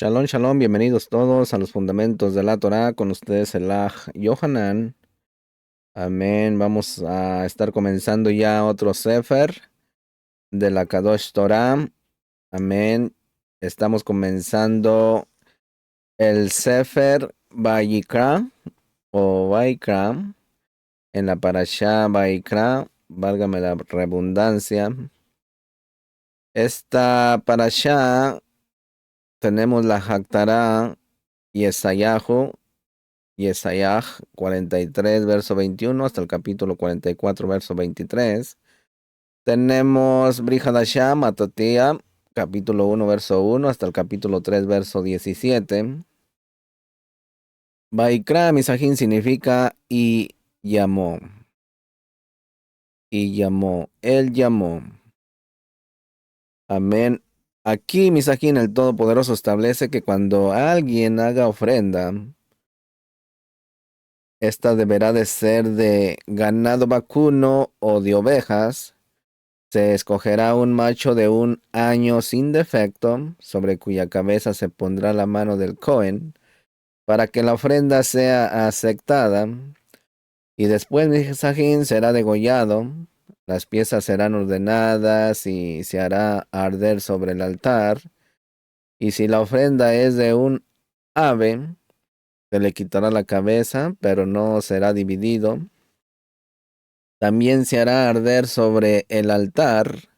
Shalom, shalom, bienvenidos todos a los fundamentos de la Torá, con ustedes el Yohanan. Amén. Vamos a estar comenzando ya otro Sefer de la Kadosh Torah. Amén. Estamos comenzando el Sefer Vayikra o Vaikra en la Parashá Vaikra, válgame la redundancia. Esta Parashá tenemos la Haktará Yesayah 43, verso 21, hasta el capítulo 44, verso 23. Tenemos Brihadashah, Matatea, capítulo 1, verso 1, hasta el capítulo 3, verso 17. Vaikra, Misajín, significa llamó. Y llamó, él llamó. Amén. Aquí, Misajín, el Todopoderoso establece que cuando alguien haga ofrenda, esta deberá de ser de ganado vacuno o de ovejas. Se escogerá un macho de un año sin defecto, sobre cuya cabeza se pondrá la mano del Cohen, para que la ofrenda sea aceptada. Y después Misajín será degollado, las piezas serán ordenadas y se hará arder sobre el altar. Y si la ofrenda es de un ave, se le quitará la cabeza, pero no será dividido. También se hará arder sobre el altar.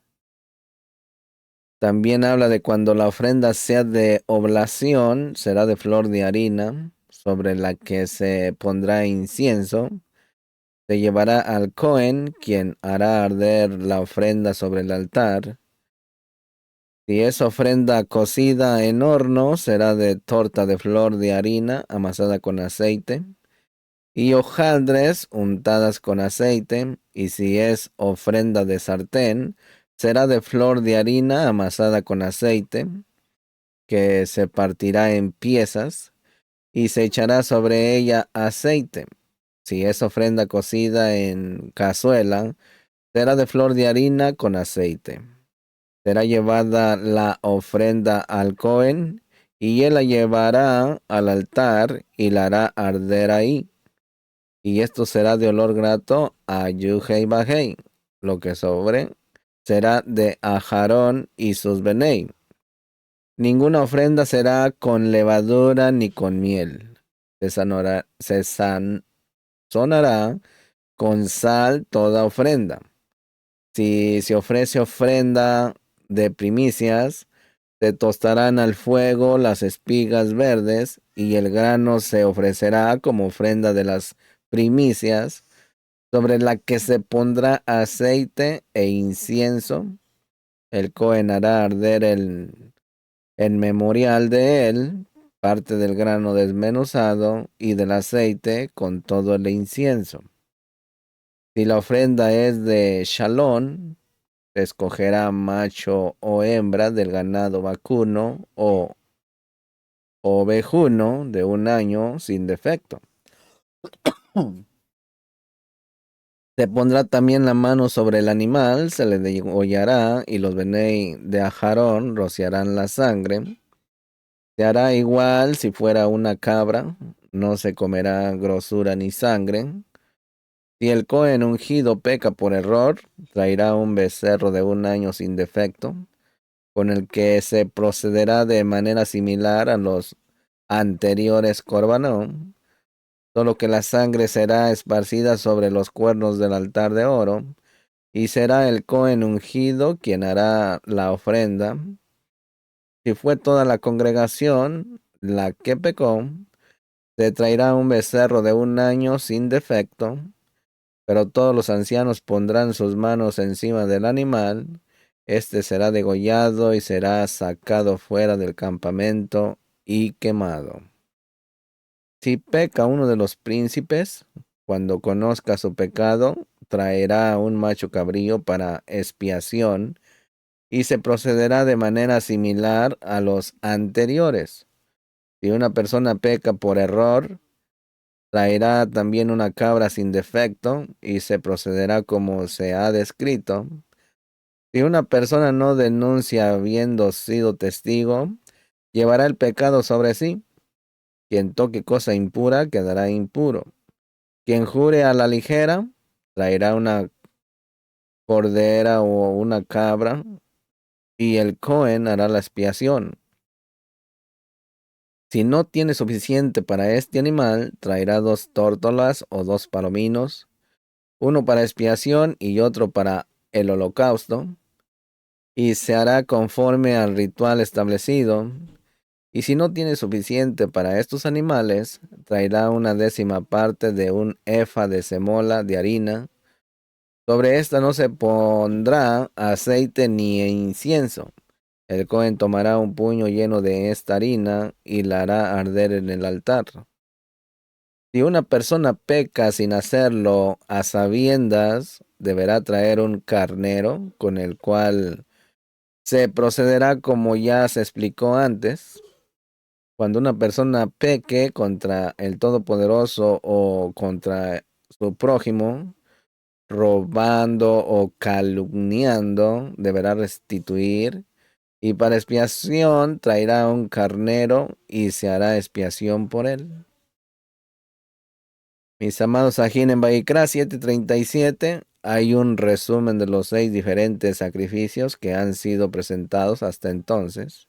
También habla de cuando la ofrenda sea de oblación, será de flor de harina, sobre la que se pondrá incienso. Se llevará al Cohen, quien hará arder la ofrenda sobre el altar. Si es ofrenda cocida en horno, será de torta de flor de harina amasada con aceite y hojaldres untadas con aceite. Y si es ofrenda de sartén, será de flor de harina amasada con aceite, que se partirá en piezas, y se echará sobre ella aceite. Si es ofrenda cocida en cazuela, será de flor de harina con aceite. Será llevada la ofrenda al Cohen, y él la llevará al altar y la hará arder ahí. Y esto será de olor grato a Yuhei Bajei. Lo que sobre será de Aharón y sus Benei. Ninguna ofrenda será con levadura ni con miel. Se sazonará con sal toda ofrenda. Si se ofrece ofrenda de primicias, se tostarán al fuego las espigas verdes, y el grano se ofrecerá como ofrenda de las primicias, sobre la que se pondrá aceite e incienso. El Cohen hará arder en memorial de él parte del grano desmenuzado y del aceite con todo el incienso. Si la ofrenda es de shalom, se escogerá macho o hembra del ganado vacuno o ovejuno de un año sin defecto. Se pondrá también la mano sobre el animal, se le degollará, y los benei de Aharón rociarán la sangre. Se hará igual si fuera una cabra, no se comerá grosura ni sangre. Si el Cohen ungido peca por error, traerá un becerro de un año sin defecto, con el que se procederá de manera similar a los anteriores corbanón, solo que la sangre será esparcida sobre los cuernos del altar de oro, y será el Cohen ungido quien hará la ofrenda. Si fue toda la congregación la que pecó, se traerá un becerro de un año sin defecto, pero todos los ancianos pondrán sus manos encima del animal. Este será degollado y será sacado fuera del campamento y quemado. Si peca uno de los príncipes, cuando conozca su pecado, traerá un macho cabrío para expiación, y se procederá de manera similar a los anteriores. Si una persona peca por error, traerá también una cabra sin defecto, y se procederá como se ha descrito. Si una persona no denuncia habiendo sido testigo, llevará el pecado sobre sí. Quien toque cosa impura quedará impuro. Quien jure a la ligera traerá una cordera o una cabra, y el Cohen hará la expiación. Si no tiene suficiente para este animal, traerá 2 tórtolas o 2 palominos, uno para expiación y otro para el holocausto, y se hará conforme al ritual establecido. Y si no tiene suficiente para estos animales, traerá una 10ª parte de un efa de semola de harina. Sobre esta no se pondrá aceite ni incienso. El Cohen tomará un puño lleno de esta harina y la hará arder en el altar. Si una persona peca sin hacerlo a sabiendas, deberá traer un carnero con el cual se procederá como ya se explicó antes. Cuando una persona peque contra el Todopoderoso o contra su prójimo, robando o calumniando, deberá restituir. Y para expiación traerá un carnero y se hará expiación por él. Mis amados Ajín, en Vayikra 7:37 hay un resumen de los 6 diferentes sacrificios que han sido presentados hasta entonces.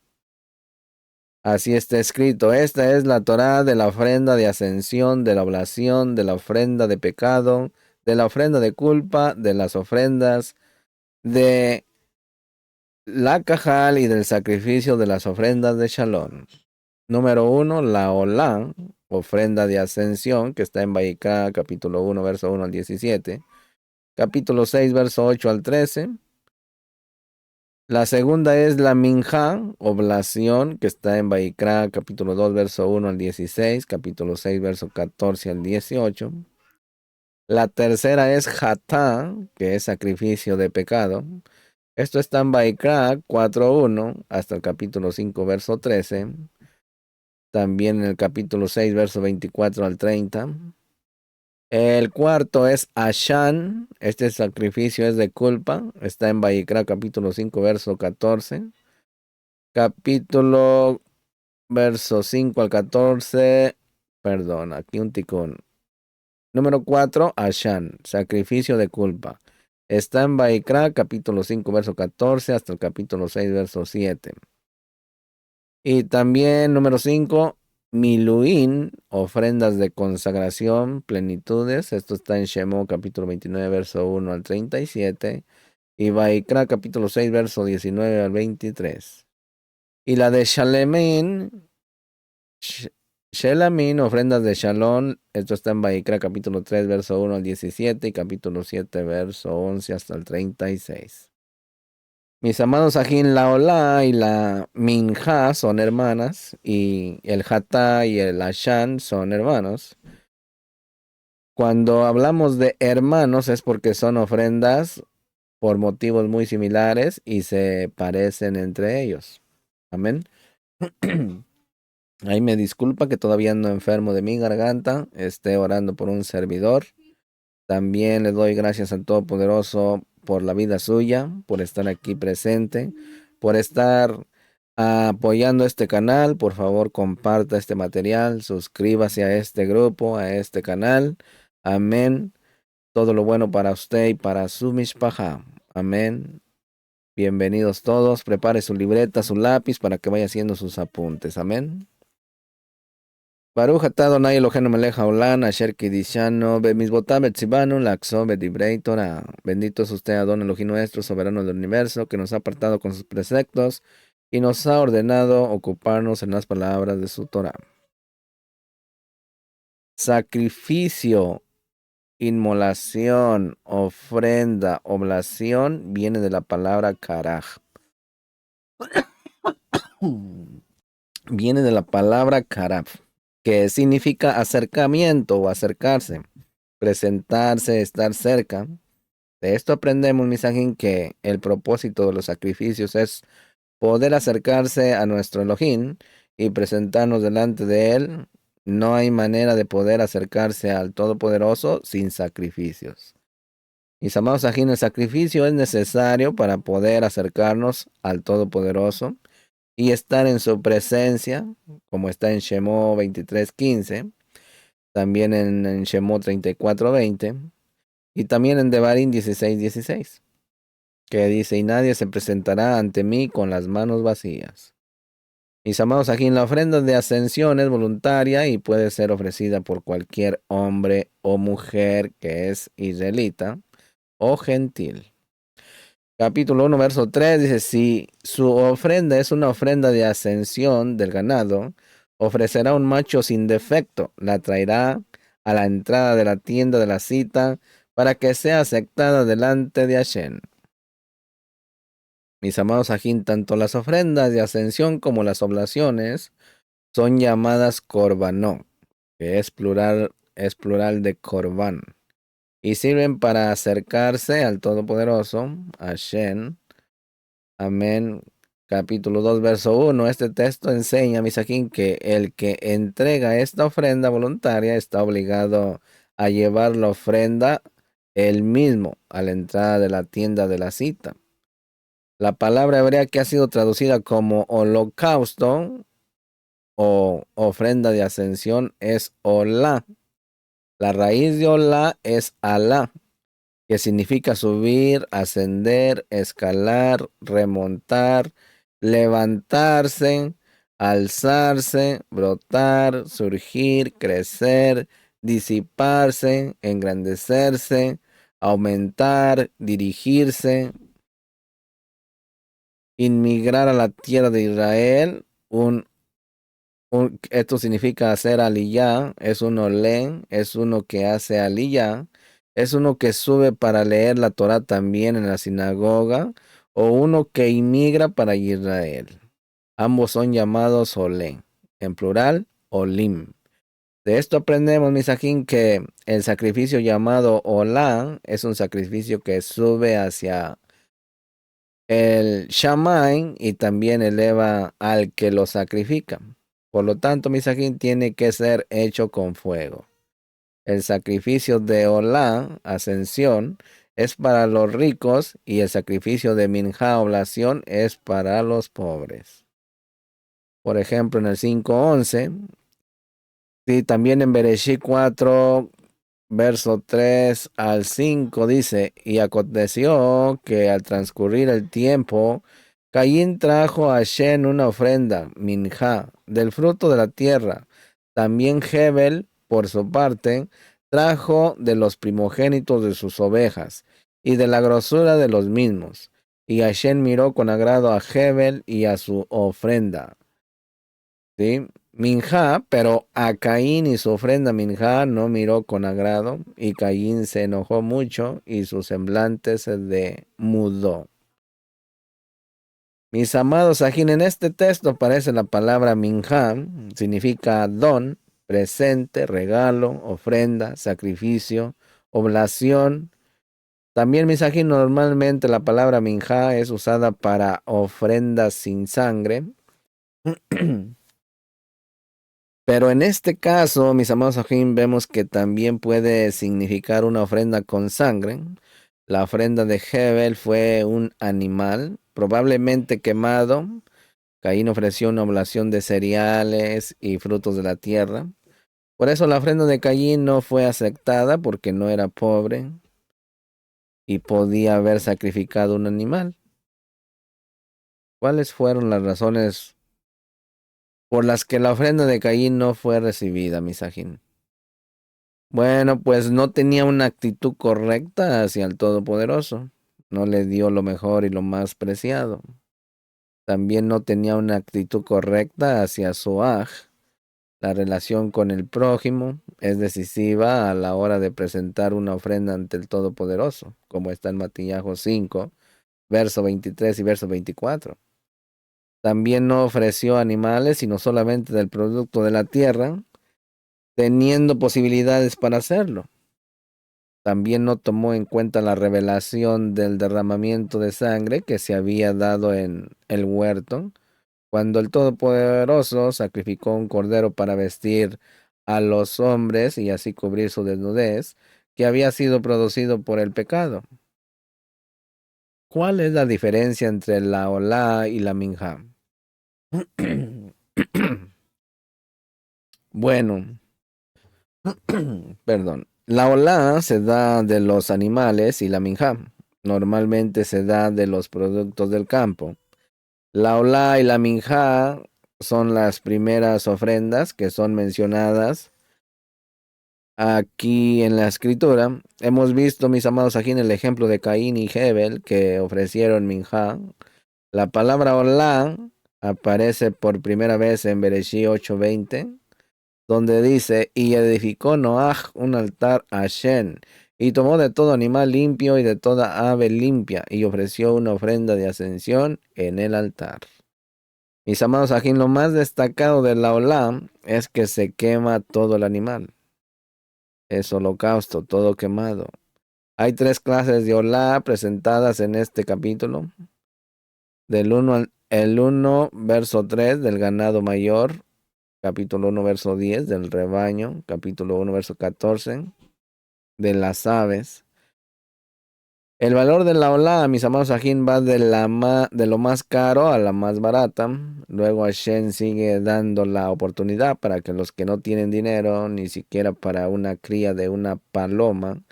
Así está escrito: esta es la Torá de la ofrenda de ascensión, de la oblación, de la ofrenda de pecado, de la ofrenda de culpa, de las ofrendas de la cajal y del sacrificio de las ofrendas de Shalom. Número 1, la Olá, ofrenda de ascensión, que está en Vayikra, capítulo 1, verso 1 al 17. Capítulo 6, verso 8 al 13. La segunda es la Minjá, oblación, que está en Vayikra, capítulo 2, verso 1 al 16. Capítulo 6, verso 14 al 18. La tercera es Hatá, que es sacrificio de pecado. Esto está en Vayikra 4:1 hasta el capítulo 5, verso 13. También en el capítulo 6, verso 24 al 30. El cuarto es Ashan. Este sacrificio es de culpa. Está en Vayikra, capítulo 5, verso 14. Capítulo, verso 5 al 14. Perdón, aquí un ticón. Número 4, Ashan, sacrificio de culpa. Está en Vayikra, capítulo 5, verso 14, hasta el capítulo 6, verso 7. Y también, número 5, Miluín, ofrendas de consagración, plenitudes. Esto está en Shemot, capítulo 29, verso 1 al 37. Y Vayikra, capítulo 6, verso 19 al 23. Y la de Shalemín, Shelamín, ofrendas de Shalom. Esto está en Vayikra, capítulo 3, verso 1 al 17. Y capítulo 7, verso 11 hasta el 36. Mis amados Ajín, la Olá y la Minjá son hermanas, y el Hatá y el Ashan son hermanos. Cuando hablamos de hermanos es porque son ofrendas por motivos muy similares y se parecen entre ellos. Amén. Ahí me disculpa que todavía ando enfermo de mi garganta, esté orando por un servidor. También le doy gracias al Todopoderoso por la vida suya, por estar aquí presente, por estar apoyando este canal. Por favor, comparta este material, suscríbase a este grupo, a este canal. Amén. Todo lo bueno para usted y para su mishpacha. Amén. Bienvenidos todos. Prepare su libreta, su lápiz para que vaya haciendo sus apuntes. Amén. Baruch atah Adonai Eloheinu melech haolam, asher kidishanu bemisbotav betzivanu laxo bedivrei Torah. Bendito es usted, Adón Elohim nuestro, soberano del universo, que nos ha apartado con sus preceptos y nos ha ordenado ocuparnos en las palabras de su Torah. Sacrificio, inmolación, ofrenda, oblación, viene de la palabra karaj. Viene de la palabra karaf, que significa acercamiento o acercarse, presentarse, estar cerca. De esto aprendemos, misajín, que el propósito de los sacrificios es poder acercarse a nuestro Elohim y presentarnos delante de él. No hay manera de poder acercarse al Todopoderoso sin sacrificios. Mis amados ajín, el sacrificio es necesario para poder acercarnos al Todopoderoso, y estar en su presencia, como está en Shemó 23:15, también en Shemó 34:20 y también en Devarim 16:16, que dice, y nadie se presentará ante mí con las manos vacías. Mis amados, aquí en la ofrenda de ascensión es voluntaria y puede ser ofrecida por cualquier hombre o mujer que es israelita o gentil. Capítulo 1, verso 3 dice, si su ofrenda es una ofrenda de ascensión del ganado, ofrecerá un macho sin defecto, la traerá a la entrada de la tienda de la cita para que sea aceptada delante de Hashem. Mis amados ajín, tanto las ofrendas de ascensión como las oblaciones son llamadas korbanó, que es plural de korban, y sirven para acercarse al Todopoderoso, Hashem. Amén. Capítulo 2, verso 1. Este texto enseña, Misajín, que el que entrega esta ofrenda voluntaria está obligado a llevar la ofrenda él mismo a la entrada de la tienda de la cita. La palabra hebrea que ha sido traducida como holocausto o ofrenda de ascensión es olá. La raíz de olá es alá, que significa subir, ascender, escalar, remontar, levantarse, alzarse, brotar, surgir, crecer, disiparse, engrandecerse, aumentar, dirigirse, inmigrar a la tierra de Israel. Esto significa hacer aliyah, es un olén, es uno que hace aliyah, es uno que sube para leer la Torah también en la sinagoga, o uno que inmigra para Israel. Ambos son llamados olén, en plural, olim. De esto aprendemos, Misajín, que el sacrificio llamado olá es un sacrificio que sube hacia el Shamaim y también eleva al que lo sacrifica. Por lo tanto, Misajín tiene que ser hecho con fuego. El sacrificio de Olá, ascensión, es para los ricos y el sacrificio de Minjá, oblación, es para los pobres. Por ejemplo, en el 5:11, y también en Bereshit 4, verso 3 al 5 dice, y aconteció que al transcurrir el tiempo, Caín trajo a Shen una ofrenda, minjá, del fruto de la tierra. También Hebel, por su parte, trajo de los primogénitos de sus ovejas y de la grosura de los mismos. Y Hashem miró con agrado a Hebel y a su ofrenda. ¿Sí? Minjá, pero a Caín y su ofrenda Minjá no miró con agrado, y Caín se enojó mucho y su semblante se demudó. Mis amados ajín, en este texto aparece la palabra Minjá, significa don, presente, regalo, ofrenda, sacrificio, oblación. También, mis ajín, normalmente la palabra Minjá es usada para ofrendas sin sangre. Pero en este caso, mis amados Ajim, vemos que también puede significar una ofrenda con sangre. La ofrenda de Hebel fue un animal, probablemente quemado. Caín ofreció una oblación de cereales y frutos de la tierra. Por eso la ofrenda de Caín no fue aceptada porque no era pobre y podía haber sacrificado un animal. ¿Cuáles fueron las razones por las que la ofrenda de Caín no fue recibida, mis Ajim? Bueno, pues no tenía una actitud correcta hacia el Todopoderoso. No le dio lo mejor y lo más preciado. También no tenía una actitud correcta hacia Zoaj. La relación con el prójimo es decisiva a la hora de presentar una ofrenda ante el Todopoderoso, como está en Matillahu 5, verso 23 y verso 24. También no ofreció animales, sino solamente del producto de la tierra, teniendo posibilidades para hacerlo. También no tomó en cuenta la revelación del derramamiento de sangre que se había dado en el huerto, cuando el Todopoderoso sacrificó un cordero para vestir a los hombres y así cubrir su desnudez, que había sido producido por el pecado. ¿Cuál es la diferencia entre la olá y la minjá? Bueno, perdón. La olá se da de los animales y la minjá normalmente se da de los productos del campo. La olá y la minjá son las primeras ofrendas que son mencionadas aquí en la escritura. Hemos visto, mis amados, aquí en el ejemplo de Caín y Hebel que ofrecieron minjá. La palabra olá aparece por primera vez en Bereshí 8:20, donde dice, y edificó Noaj un altar a Shen, y tomó de todo animal limpio y de toda ave limpia, y ofreció una ofrenda de ascensión en el altar. Mis amados, aquí lo más destacado de la olá es que se quema todo el animal. Es holocausto, todo quemado. Hay tres clases de olá presentadas en este capítulo. Del 1 verso 3 del ganado mayor, capítulo 1 verso 10 del rebaño, capítulo 1 verso 14 de las aves. El valor de la olá, mis amados ajín, va de lo más caro a la más barata. Luego Hashem sigue dando la oportunidad para que los que no tienen dinero, ni siquiera para una cría de una paloma,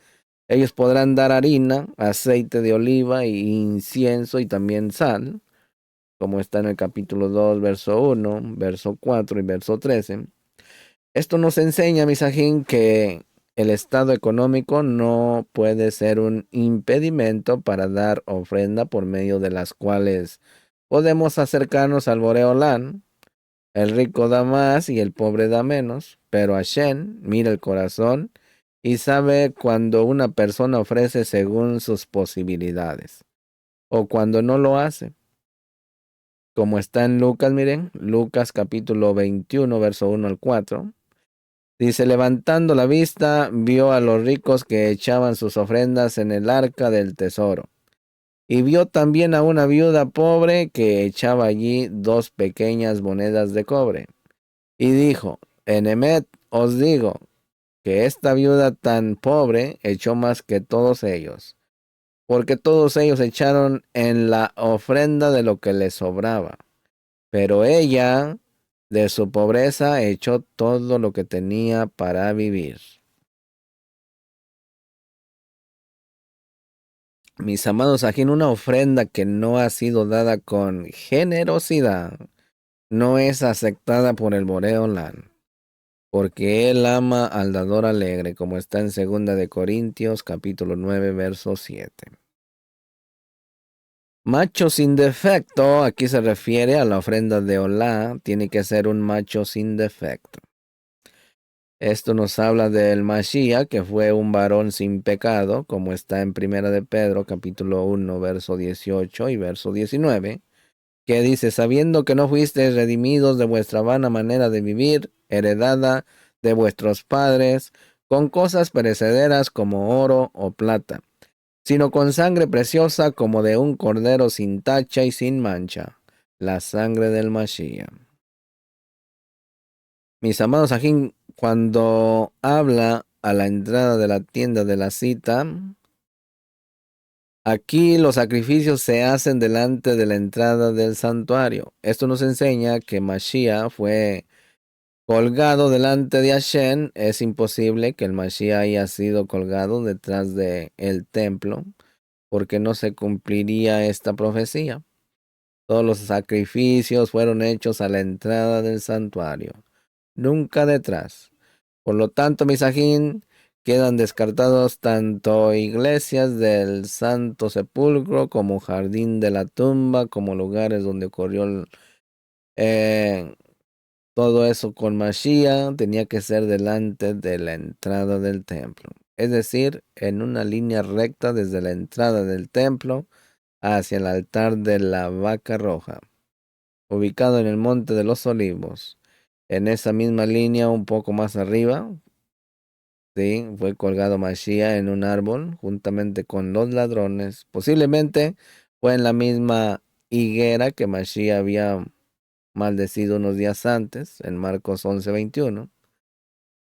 ellos podrán dar harina, aceite de oliva, y incienso y también sal, como está en el capítulo 2, verso 1, verso 4 y verso 13. Esto nos enseña, misajín, que el estado económico no puede ser un impedimento para dar ofrenda por medio de las cuales podemos acercarnos al Boreolán. El rico da más y el pobre da menos, pero Hashem mira el corazón y sabe cuando una persona ofrece según sus posibilidades o cuando no lo hace. Como está en Lucas, miren, Lucas capítulo 21, verso 1 al 4. Dice, levantando la vista, vio a los ricos que echaban sus ofrendas en el arca del tesoro. Y vio también a una viuda pobre que echaba allí 2 pequeñas monedas de cobre. Y dijo, en Emet os digo que esta viuda tan pobre echó más que todos ellos, porque todos ellos echaron en la ofrenda de lo que les sobraba. Pero ella, de su pobreza, echó todo lo que tenía para vivir. Mis amados, aquí en una ofrenda que no ha sido dada con generosidad, no es aceptada por el Boreolán, porque él ama al dador alegre, como está en 2 Corintios, capítulo 9, verso 7. Macho sin defecto, aquí se refiere a la ofrenda de Olá, tiene que ser un macho sin defecto. Esto nos habla del Mashiach, que fue un varón sin pecado, como está en Primera de Pedro, capítulo 1, verso 18 y verso 19, que dice, sabiendo que no fuisteis redimidos de vuestra vana manera de vivir, heredada de vuestros padres, con cosas perecederas como oro o plata, sino con sangre preciosa como de un cordero sin tacha y sin mancha, la sangre del Mashiach. Mis amados, aquí cuando habla a la entrada de la tienda de la cita, aquí los sacrificios se hacen delante de la entrada del santuario. Esto nos enseña que Mashiach fue colgado delante de Hashem. Es imposible que el Mashiach haya sido colgado detrás de el templo, porque no se cumpliría esta profecía. Todos los sacrificios fueron hechos a la entrada del santuario, nunca detrás. Por lo tanto, misajín, quedan descartados tanto iglesias del Santo Sepulcro como jardín de la tumba, como lugares donde ocurrió eh, todo eso con Mashiach. Tenía que ser delante de la entrada del templo. Es decir, en una línea recta desde la entrada del templo hacia el altar de la vaca roja, ubicado en el Monte de los Olivos. En esa misma línea, un poco más arriba, sí, fue colgado Mashiach en un árbol juntamente con los ladrones. Posiblemente fue en la misma higuera que Mashiach había maldecido unos días antes, en Marcos 11:21.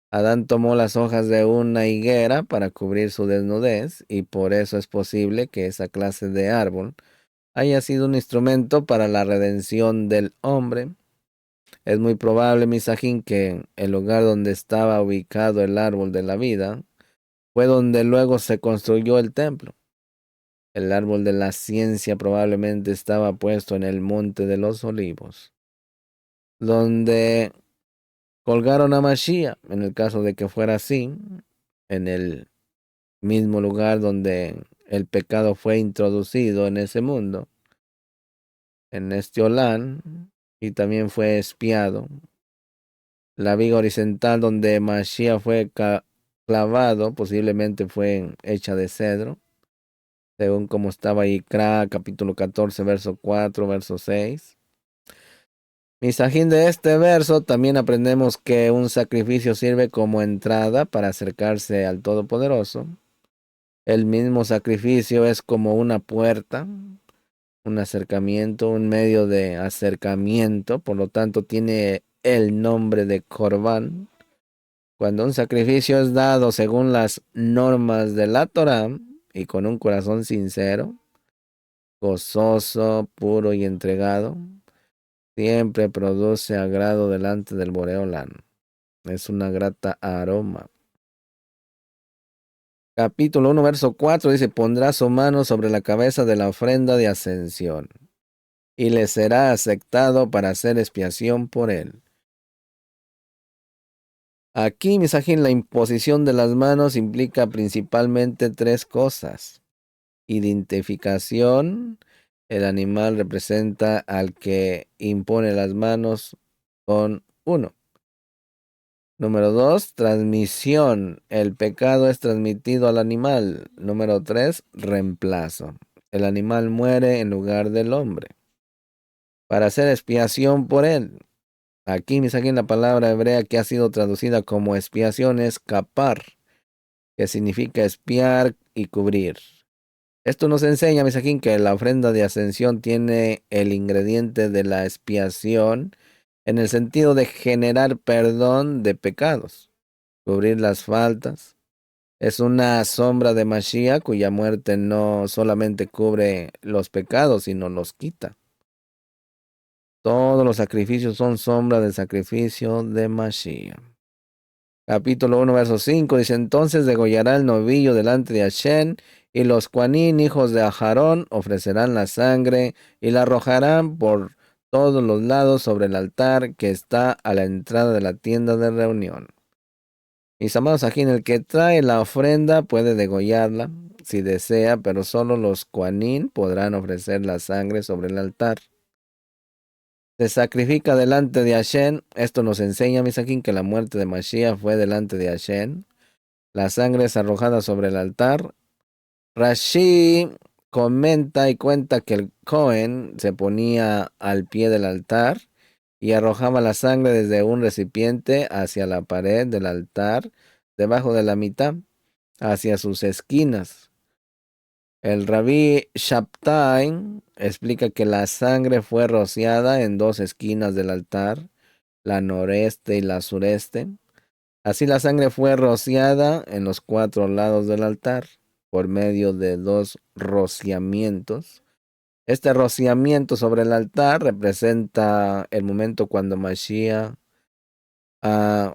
Adán tomó las hojas de una higuera para cubrir su desnudez, y por eso es posible que esa clase de árbol haya sido un instrumento para la redención del hombre. Es muy probable, Misajín, que el lugar donde estaba ubicado el árbol de la vida fue donde luego se construyó el templo. El árbol de la ciencia probablemente estaba puesto en el monte de los olivos, donde colgaron a Mashiach, en el caso de que fuera así, en el mismo lugar donde el pecado fue introducido en ese mundo, en este Olán, y también fue espiado. La viga horizontal donde Mashiach fue clavado posiblemente fue hecha de cedro, según como estaba Ikra, capítulo 14, verso 4, verso 6. Misajín de este verso también aprendemos que un sacrificio sirve como entrada para acercarse al Todopoderoso. El mismo sacrificio es como una puerta, un acercamiento, un medio de acercamiento, por lo tanto tiene el nombre de Corbán. Cuando un sacrificio es dado según las normas de la Torá y con un corazón sincero, gozoso, puro y entregado, siempre produce agrado delante del Boreolán. Es una grata aroma. Capítulo 1, verso 4 dice, pondrá su mano sobre la cabeza de la ofrenda de ascensión y le será aceptado para hacer expiación por él. Aquí, Misajín, la imposición de las manos implica principalmente tres cosas. Identificación, el animal representa al que impone las manos con uno. Número 2, transmisión. El pecado es transmitido al animal. Número 3, reemplazo. El animal muere en lugar del hombre para hacer expiación por él. Aquí me saquen la palabra hebrea que ha sido traducida como expiación es kapar, que significa espiar y cubrir. Esto nos enseña, Misajín, que la ofrenda de ascensión tiene el ingrediente de la expiación en el sentido de generar perdón de pecados, cubrir las faltas. Es una sombra de Mashiach cuya muerte no solamente cubre los pecados, sino los quita. Todos los sacrificios son sombra del sacrificio de Mashiach. Capítulo 1, verso 5 dice, entonces degollará el novillo delante de Hashem, y los Cuanín, hijos de Aharón, ofrecerán la sangre y la arrojarán por todos los lados sobre el altar que está a la entrada de la tienda de reunión. Mis amados, aquí en el que trae la ofrenda puede degollarla si desea, pero solo los Cuanín podrán ofrecer la sangre sobre el altar. Se sacrifica delante de Hashem. Esto nos enseña, Misajín, que la muerte de Mashiach fue delante de Hashem. La sangre es arrojada sobre el altar. Rashi comenta y cuenta que el Cohen se ponía al pie del altar y arrojaba la sangre desde un recipiente hacia la pared del altar, debajo de la mitad, hacia sus esquinas. El rabí Shabtai explica que la sangre fue rociada en dos esquinas del altar, la noreste y la sureste. Así la sangre fue rociada en los cuatro lados del altar por medio de dos rociamientos. Este rociamiento sobre el altar representa el momento cuando Mashiach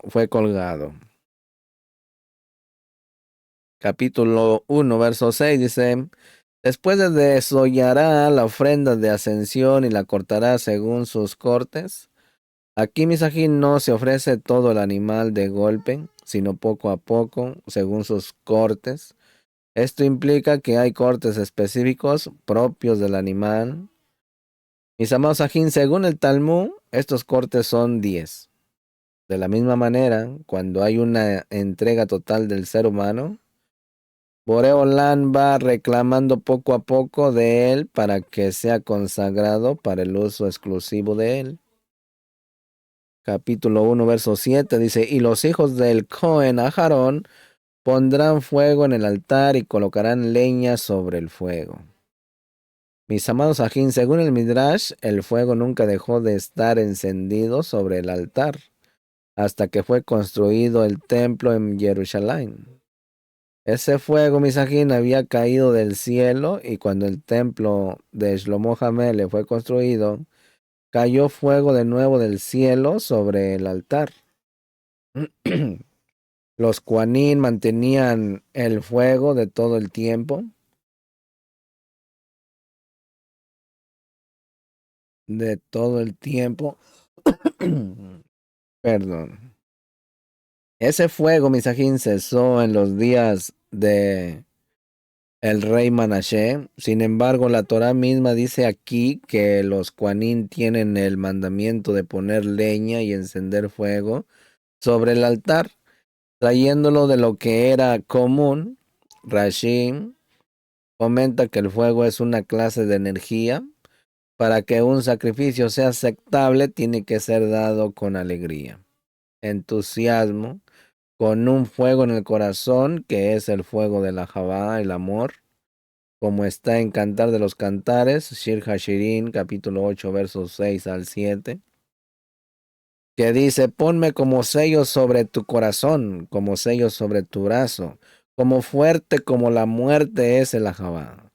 fue colgado. Capítulo 1, verso 6 dice, después de desollará la ofrenda de ascensión y la cortará según sus cortes. Aquí, Misajín, no se ofrece todo el animal de golpe, sino poco a poco, según sus cortes. Esto implica que hay cortes específicos propios del animal. Mis amados Sajín, según el Talmud, estos cortes son 10. De la misma manera, cuando hay una entrega total del ser humano, Boreolán va reclamando poco a poco de él para que sea consagrado para el uso exclusivo de él. Capítulo 1, verso 7 dice, y los hijos del Cohen Aharón pondrán fuego en el altar y colocarán leña sobre el fuego. Mis amados Ajín, según el Midrash, el fuego nunca dejó de estar encendido sobre el altar hasta que fue construido el templo en Jerusalén. Ese fuego, Misajín, había caído del cielo y cuando el templo de Shlomo Hamele fue construido, cayó fuego de nuevo del cielo sobre el altar. Los Kuanín mantenían el fuego de todo el tiempo. Perdón. Ese fuego, Misajín, cesó en los días de el rey Manashe. Sin embargo, la Torá misma dice aquí que los Kuanín tienen el mandamiento de poner leña y encender fuego sobre el altar, trayéndolo de lo que era común. Rashi comenta que el fuego es una clase de energía. Para que un sacrificio sea aceptable, tiene que ser dado con alegría, entusiasmo, con un fuego en el corazón, que es el fuego de la Javá, el amor, como está en Cantar de los Cantares, Shir Hashirin, capítulo 8, versos 6 al 7, que dice, ponme como sello sobre tu corazón, como sello sobre tu brazo, como fuerte como la muerte es el Ajabá,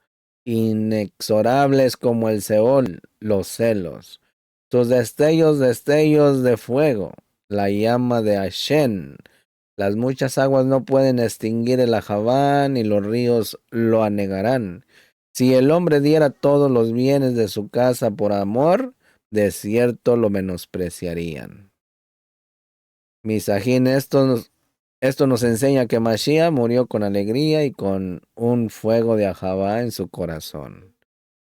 inexorables como el Seol, los celos, tus destellos, destellos de fuego, la llama de Hashem. Las muchas aguas no pueden extinguir el Ajabá, ni los ríos lo anegarán. Si el hombre diera todos los bienes de su casa por amor, de cierto lo menospreciarían. Misajín, esto nos enseña que Mashiach murió con alegría y con un fuego de Ahabá en su corazón.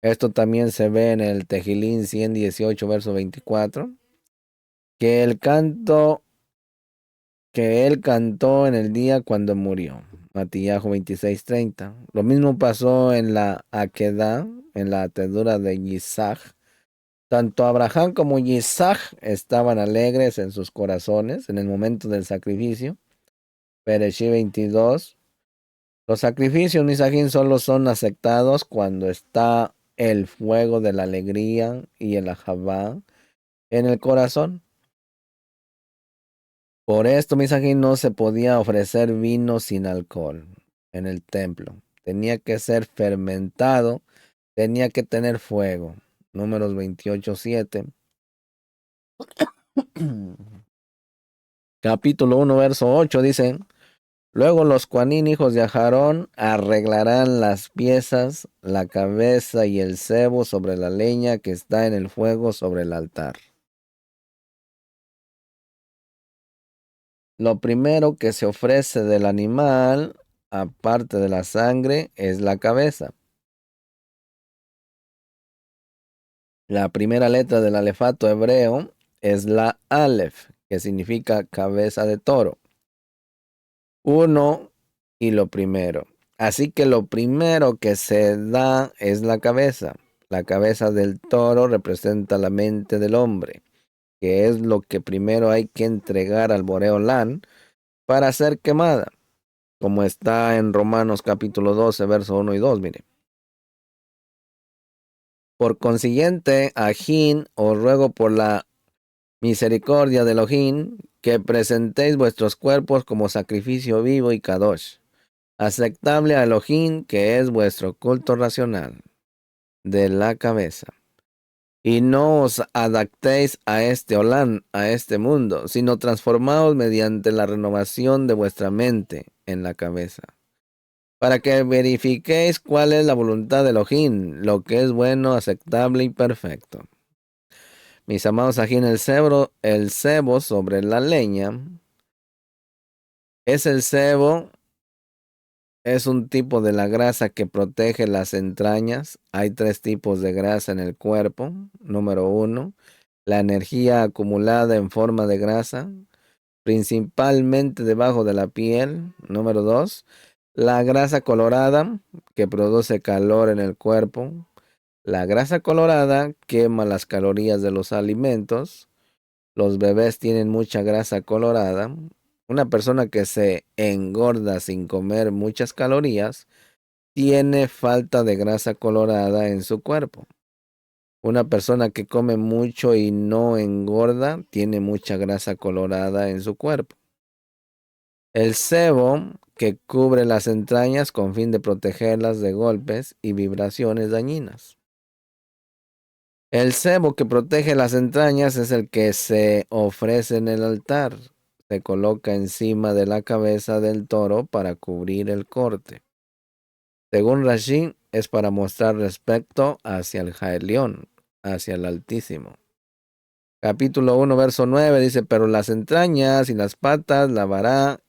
Esto también se ve en el Tejilín 118, verso 24, que el canto que él cantó en el día cuando murió. Matillahu 26:30. Lo mismo pasó en la Akedah, en la atadura de Isaac. Tanto Abraham como Isaac estaban alegres en sus corazones en el momento del sacrificio. Bereshí 22. Los sacrificios, Misajín, solo son aceptados cuando está el fuego de la alegría y el ahabá en el corazón. Por esto, Misajín, no se podía ofrecer vino sin alcohol en el templo. Tenía que ser fermentado, tenía que tener fuego. Números 28:7. Capítulo 1, verso 8 dice, luego los Cuanín, hijos de Ajarón, arreglarán las piezas, la cabeza y el cebo sobre la leña que está en el fuego sobre el altar. Lo primero que se ofrece del animal, aparte de la sangre, es la cabeza. La primera letra del alefato hebreo es la Aleph, que significa cabeza de toro. Uno y lo primero. Así que lo primero que se da es la cabeza. La cabeza del toro representa la mente del hombre, que es lo que primero hay que entregar al Boreolán para ser quemada, como está en Romanos capítulo 12, verso 1 y 2, mire. Por consiguiente, Ajín, os ruego por la misericordia de Elohim, que presentéis vuestros cuerpos como sacrificio vivo y kadosh, aceptable a Elohim, que es vuestro culto racional de la cabeza. Y no os adaptéis a este olán, a este mundo, sino transformaos mediante la renovación de vuestra mente en la cabeza, para que verifiquéis cuál es la voluntad de Elohim, lo que es bueno, aceptable y perfecto. Mis amados, aquí en el cebo sobre la leña, es el cebo. Es un tipo de la grasa que protege las entrañas. Hay tres tipos de grasa en el cuerpo. Número 1, la energía acumulada en forma de grasa, principalmente debajo de la piel. Número 2, la grasa colorada que produce calor en el cuerpo. La grasa colorada quema las calorías de los alimentos. Los bebés tienen mucha grasa colorada. Una persona que se engorda sin comer muchas calorías tiene falta de grasa colorada en su cuerpo. Una persona que come mucho y no engorda tiene mucha grasa colorada en su cuerpo. El sebo que cubre las entrañas con fin de protegerlas de golpes y vibraciones dañinas. El sebo que protege las entrañas es el que se ofrece en el altar. Se coloca encima de la cabeza del toro para cubrir el corte. Según Rashi, es para mostrar respeto hacia el Jaelión, hacia el Altísimo. Capítulo 1, verso 9 dice, pero las entrañas y las patas lavará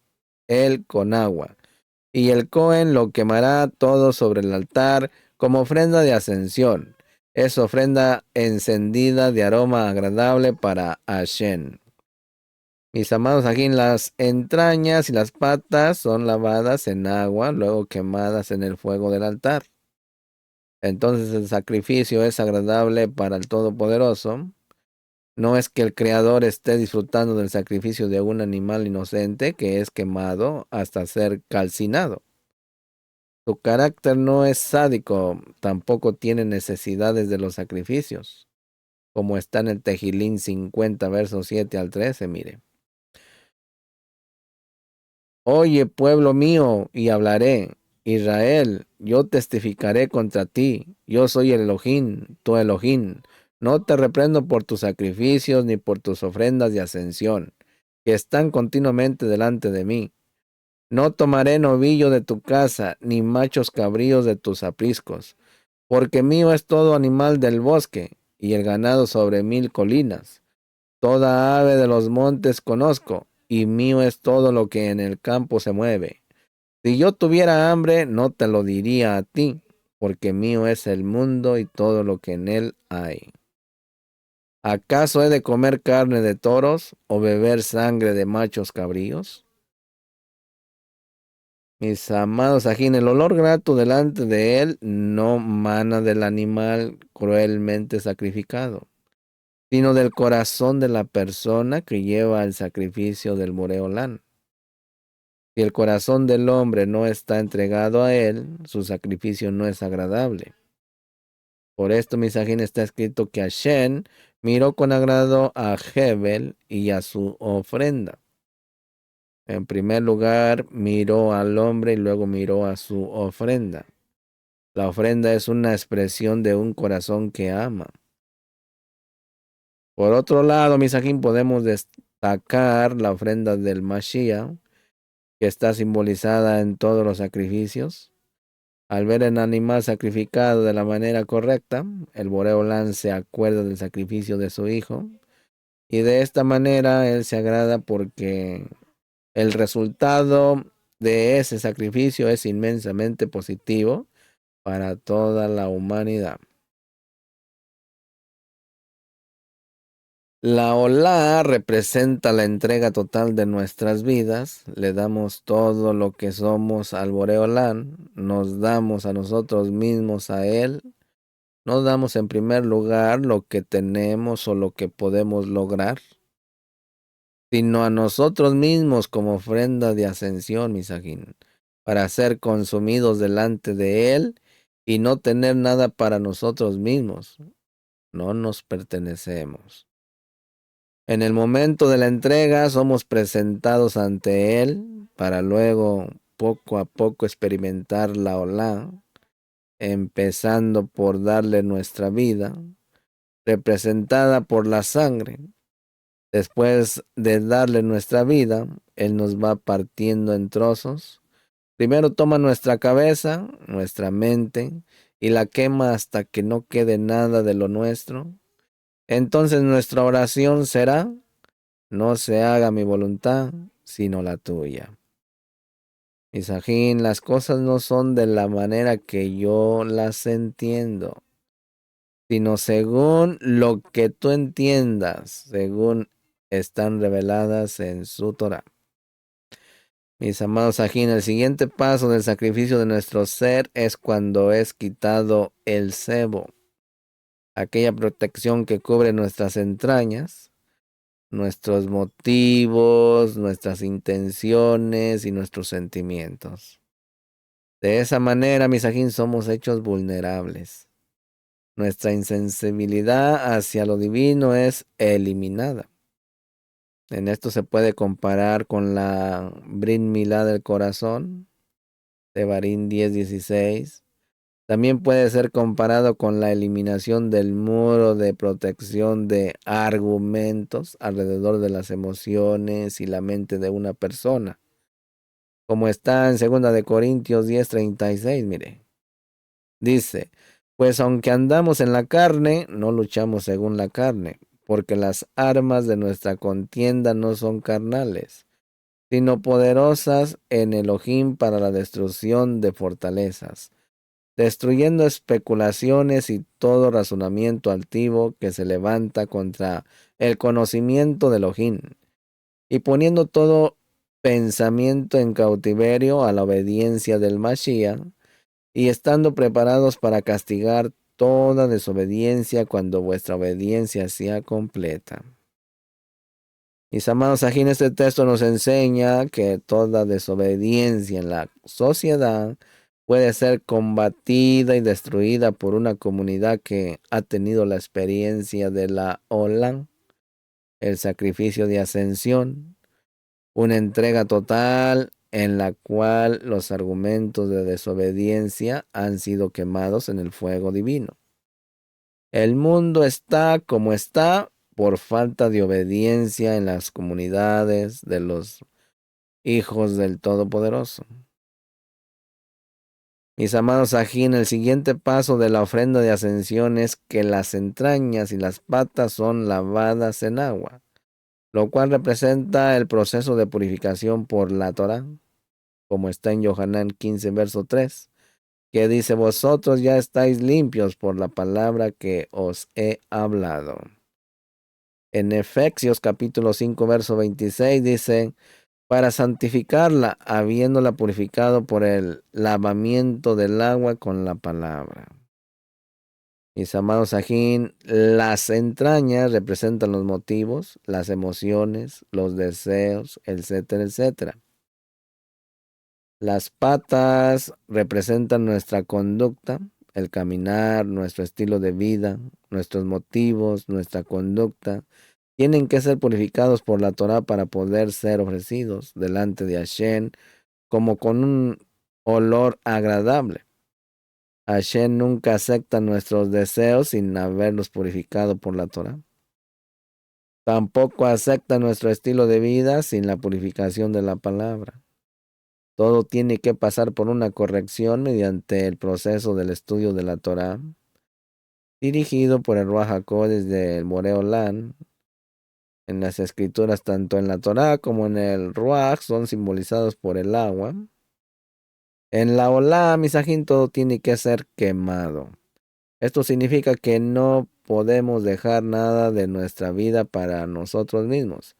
él con agua, y el Cohen lo quemará todo sobre el altar como ofrenda de ascensión. Es ofrenda encendida de aroma agradable para Hashem. Mis amados, aquí las entrañas y las patas son lavadas en agua, luego quemadas en el fuego del altar. Entonces el sacrificio es agradable para el Todopoderoso. No es que el Creador esté disfrutando del sacrificio de un animal inocente que es quemado hasta ser calcinado. Su carácter no es sádico, tampoco tiene necesidades de los sacrificios, como está en el Tejilín 50, versos 7 al 13, mire. Oye, pueblo mío, y hablaré. Israel, yo testificaré contra ti. Yo soy el Elohim, tu Elohim. No te reprendo por tus sacrificios ni por tus ofrendas de ascensión, que están continuamente delante de mí. No tomaré novillo de tu casa, ni machos cabríos de tus apriscos, porque mío es todo animal del bosque, y el ganado sobre 1000 colinas. Toda ave de los montes conozco, y mío es todo lo que en el campo se mueve. Si yo tuviera hambre, no te lo diría a ti, porque mío es el mundo y todo lo que en él hay. ¿Acaso he de comer carne de toros o beber sangre de machos cabríos? Mis amados ajín, el olor grato delante de él no mana del animal cruelmente sacrificado, sino del corazón de la persona que lleva el sacrificio del Boreolán. Si el corazón del hombre no está entregado a él, su sacrificio no es agradable. Por esto, Misajín, está escrito que Hashem miró con agrado a Hebel y a su ofrenda. En primer lugar, miró al hombre y luego miró a su ofrenda. La ofrenda es una expresión de un corazón que ama. Por otro lado, Misajín, podemos destacar la ofrenda del Mashiach, que está simbolizada en todos los sacrificios. Al ver el animal sacrificado de la manera correcta, el Boreolán se acuerda del sacrificio de su hijo, y de esta manera él se agrada porque el resultado de ese sacrificio es inmensamente positivo para toda la humanidad. La Olá representa la entrega total de nuestras vidas. Le damos todo lo que somos al Boreolán, nos damos a nosotros mismos a él. No damos en primer lugar lo que tenemos o lo que podemos lograr, sino a nosotros mismos como ofrenda de ascensión, Misajín, para ser consumidos delante de Él y no tener nada para nosotros mismos. No nos pertenecemos. En el momento de la entrega somos presentados ante Él para luego poco a poco experimentar la Olá, empezando por darle nuestra vida, representada por la sangre. Después de darle nuestra vida, Él nos va partiendo en trozos. Primero toma nuestra cabeza, nuestra mente, y la quema hasta que no quede nada de lo nuestro. Entonces nuestra oración será: no se haga mi voluntad, sino la tuya. Misajín, las cosas no son de la manera que yo las entiendo, sino según lo que tú entiendas, según están reveladas en su Torah. Mis amados ajín, el siguiente paso del sacrificio de nuestro ser es cuando es quitado el sebo, aquella protección que cubre nuestras entrañas, nuestros motivos, nuestras intenciones y nuestros sentimientos. De esa manera, mis ajín, somos hechos vulnerables. Nuestra insensibilidad hacia lo divino es eliminada. En esto se puede comparar con la Brit Milá del corazón, Devarim 10:16. También puede ser comparado con la eliminación del muro de protección de argumentos alrededor de las emociones y la mente de una persona, como está en 2 Corintios 10:36, mire. Dice, pues aunque andamos en la carne, no luchamos según la carne, porque las armas de nuestra contienda no son carnales, sino poderosas en Elohim para la destrucción de fortalezas, destruyendo especulaciones y todo razonamiento altivo que se levanta contra el conocimiento de Elohim, y poniendo todo pensamiento en cautiverio a la obediencia del Mashiach, y estando preparados para castigar toda desobediencia cuando vuestra obediencia sea completa. Mis amados, aquí en este texto nos enseña que toda desobediencia en la sociedad puede ser combatida y destruida por una comunidad que ha tenido la experiencia de la Olam, el sacrificio de ascensión, una entrega total en la cual los argumentos de desobediencia han sido quemados en el fuego divino. El mundo está como está por falta de obediencia en las comunidades de los hijos del Todopoderoso. Mis amados, aquí en el siguiente paso de la ofrenda de ascensión es que las entrañas y las patas son lavadas en agua, lo cual representa el proceso de purificación por la Torá, como está en Yohanan 15, verso 3, que dice, vosotros ya estáis limpios por la palabra que os he hablado. En Efesios capítulo 5, verso 26 dice, para santificarla, habiéndola purificado por el lavamiento del agua con la palabra. Mis amados ajín, las entrañas representan los motivos, las emociones, los deseos, etcétera, etcétera. Las patas representan nuestra conducta, el caminar, nuestro estilo de vida, nuestros motivos, nuestra conducta. Tienen que ser purificados por la Torah para poder ser ofrecidos delante de Hashem como con un olor agradable. Hashem nunca acepta nuestros deseos sin haberlos purificado por la Torah. Tampoco acepta nuestro estilo de vida sin la purificación de la palabra. Todo tiene que pasar por una corrección mediante el proceso del estudio de la Torah, dirigido por el Ruach HaKodesh del Boreolán. En las escrituras, tanto en la Torah como en el Ruach, son simbolizados por el agua. En la Olam, Misajín, todo tiene que ser quemado. Esto significa que no podemos dejar nada de nuestra vida para nosotros mismos.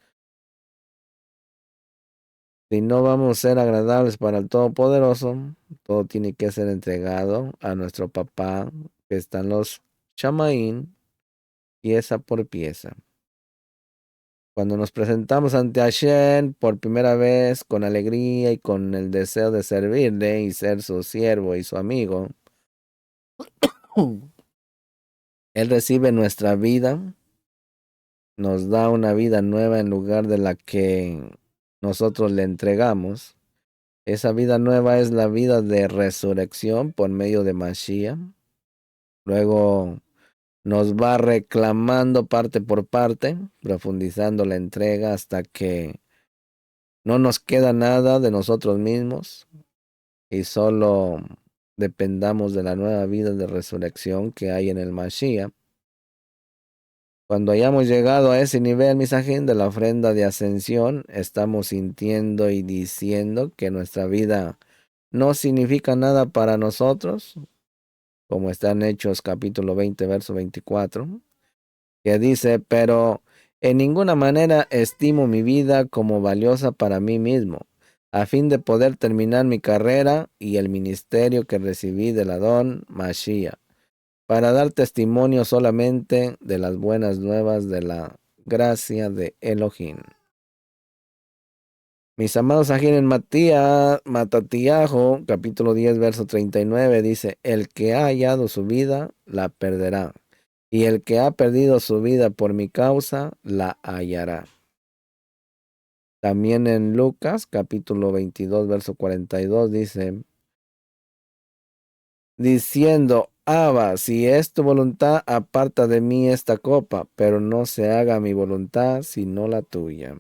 Si no vamos a ser agradables para el Todopoderoso, todo tiene que ser entregado a nuestro papá, que están los Shamaín, pieza por pieza. Cuando nos presentamos ante Hashem por primera vez con alegría y con el deseo de servirle y ser su siervo y su amigo, Él recibe nuestra vida, nos da una vida nueva en lugar de la que nosotros le entregamos. Esa vida nueva es la vida de resurrección por medio de Mashiach. Luego nos va reclamando parte por parte, profundizando la entrega hasta que no nos queda nada de nosotros mismos y solo dependamos de la nueva vida de resurrección que hay en el Mashiach. Cuando hayamos llegado a ese nivel, misajín, de la ofrenda de ascensión, estamos sintiendo y diciendo que nuestra vida no significa nada para nosotros, como está en Hechos capítulo 20, verso 24, que dice, pero en ninguna manera estimo mi vida como valiosa para mí mismo, a fin de poder terminar mi carrera y el ministerio que recibí del Adón Mashiach, para dar testimonio solamente de las buenas nuevas de la gracia de Elohim. Mis amados, aquí en Matatiajo, capítulo 10, verso 39, dice, el que ha hallado su vida, la perderá, y el que ha perdido su vida por mi causa, la hallará. También en Lucas, capítulo 22, verso 42, dice, diciendo, Abba, si es tu voluntad, aparta de mí esta copa, pero no se haga mi voluntad, sino la tuya.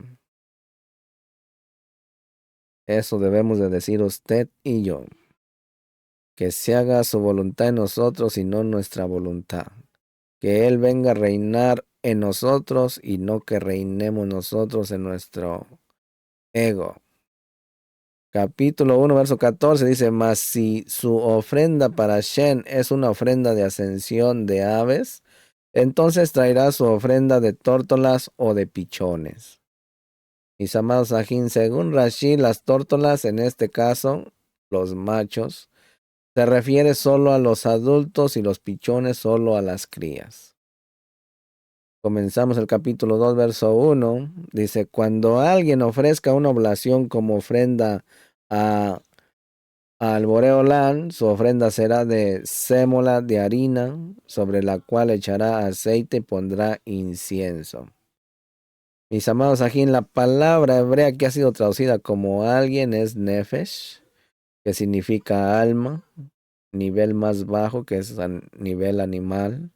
Eso debemos de decir usted y yo, que se haga su voluntad en nosotros y no nuestra voluntad. Que Él venga a reinar en nosotros y no que reinemos nosotros en nuestro ego. Capítulo 1, verso 14 dice, mas si su ofrenda para Shen es una ofrenda de ascensión de aves, entonces traerá su ofrenda de tórtolas o de pichones. Mis amados ajín, según Rashi, las tórtolas, en este caso, los machos, se refiere solo a los adultos y los pichones solo a las crías. Comenzamos el capítulo 2, verso 1. Dice, cuando alguien ofrezca una oblación como ofrenda a al Boreolán, su ofrenda será de sémola de harina, sobre la cual echará aceite y pondrá incienso. Mis amados, aquí en la palabra hebrea que ha sido traducida como alguien es nefesh, que significa alma, nivel más bajo, que es nivel animal.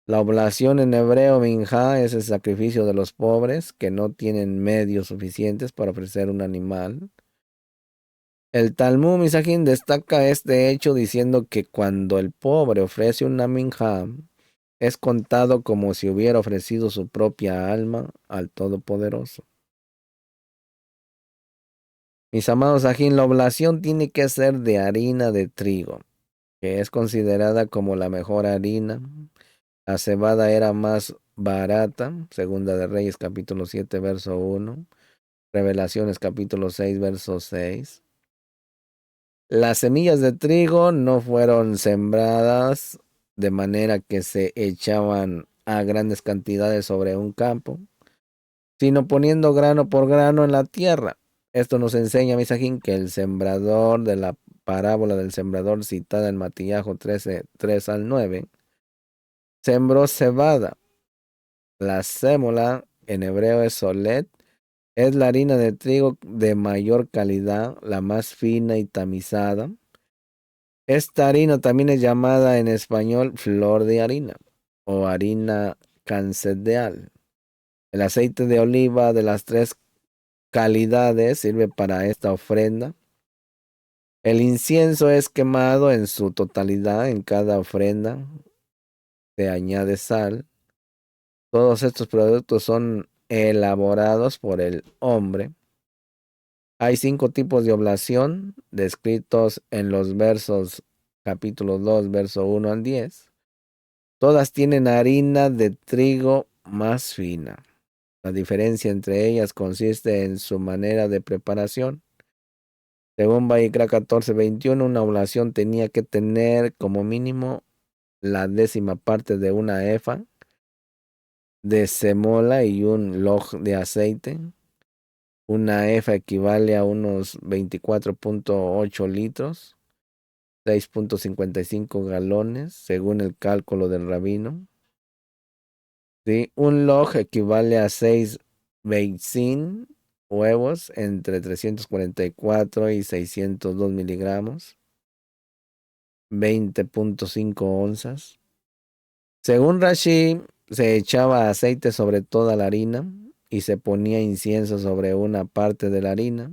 La oblación en hebreo minja es el sacrificio de los pobres que no tienen medios suficientes para ofrecer un animal. El Talmud Misajín destaca este hecho diciendo que cuando el pobre ofrece una minja, es contado como si hubiera ofrecido su propia alma al Todopoderoso. Mis amados ajín, la oblación tiene que ser de harina de trigo, que es considerada como la mejor harina. La cebada era más barata, Segunda de Reyes capítulo 7, verso 1, Revelaciones capítulo 6, verso 6. Las semillas de trigo no fueron sembradas de manera que se echaban a grandes cantidades sobre un campo, sino poniendo grano por grano en la tierra. Esto nos enseña, Misajín, que el sembrador de la parábola del sembrador citada en Matías 13, 3 al 9, sembró cebada. La sémola, en hebreo es solet, es la harina de trigo de mayor calidad, la más fina y tamizada. Esta harina también es llamada en español flor de harina o harina cancedeal. El aceite de oliva de las tres calidades sirve para esta ofrenda. El incienso es quemado en su totalidad en cada ofrenda. Se añade sal. Todos estos productos son elaborados por el hombre. Hay 5 tipos de oblación descritos en los versos capítulo 2, verso 1 al 10. Todas tienen harina de trigo más fina. La diferencia entre ellas consiste en su manera de preparación. Según Vayikra 14:21, una oblación tenía que tener como mínimo la 10ª parte de una efa de semola y un log de aceite. Una efa equivale a unos 24.8 litros, 6.55 galones, según el cálculo del rabino. ¿Sí? Un log equivale a 6 beizín, huevos, entre 344 y 602 miligramos, 20.5 onzas. Según Rashi, se echaba aceite sobre toda la harina y se ponía incienso sobre una parte de la harina.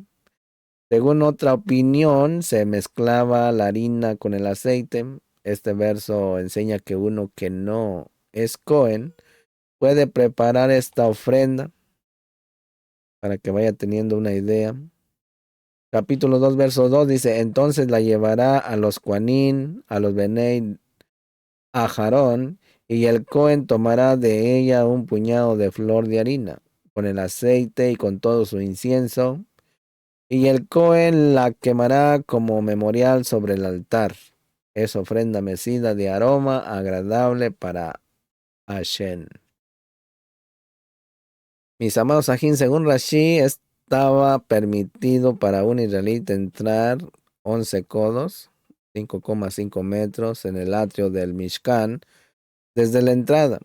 Según otra opinión, se mezclaba la harina con el aceite. Este verso enseña que uno que no es Cohen puede preparar esta ofrenda para que vaya teniendo una idea. Capítulo 2, verso 2 dice, entonces la llevará a los Cuanín, a los Benei, a Aarón, y el Cohen tomará de ella un puñado de flor de harina, con el aceite y con todo su incienso, y el Cohen la quemará como memorial sobre el altar. Es ofrenda mecida de aroma agradable para Hashem. Mis amados ajín, según Rashi, estaba permitido para un israelita entrar 11 codos, 5,5 metros, en el atrio del Mishkan desde la entrada.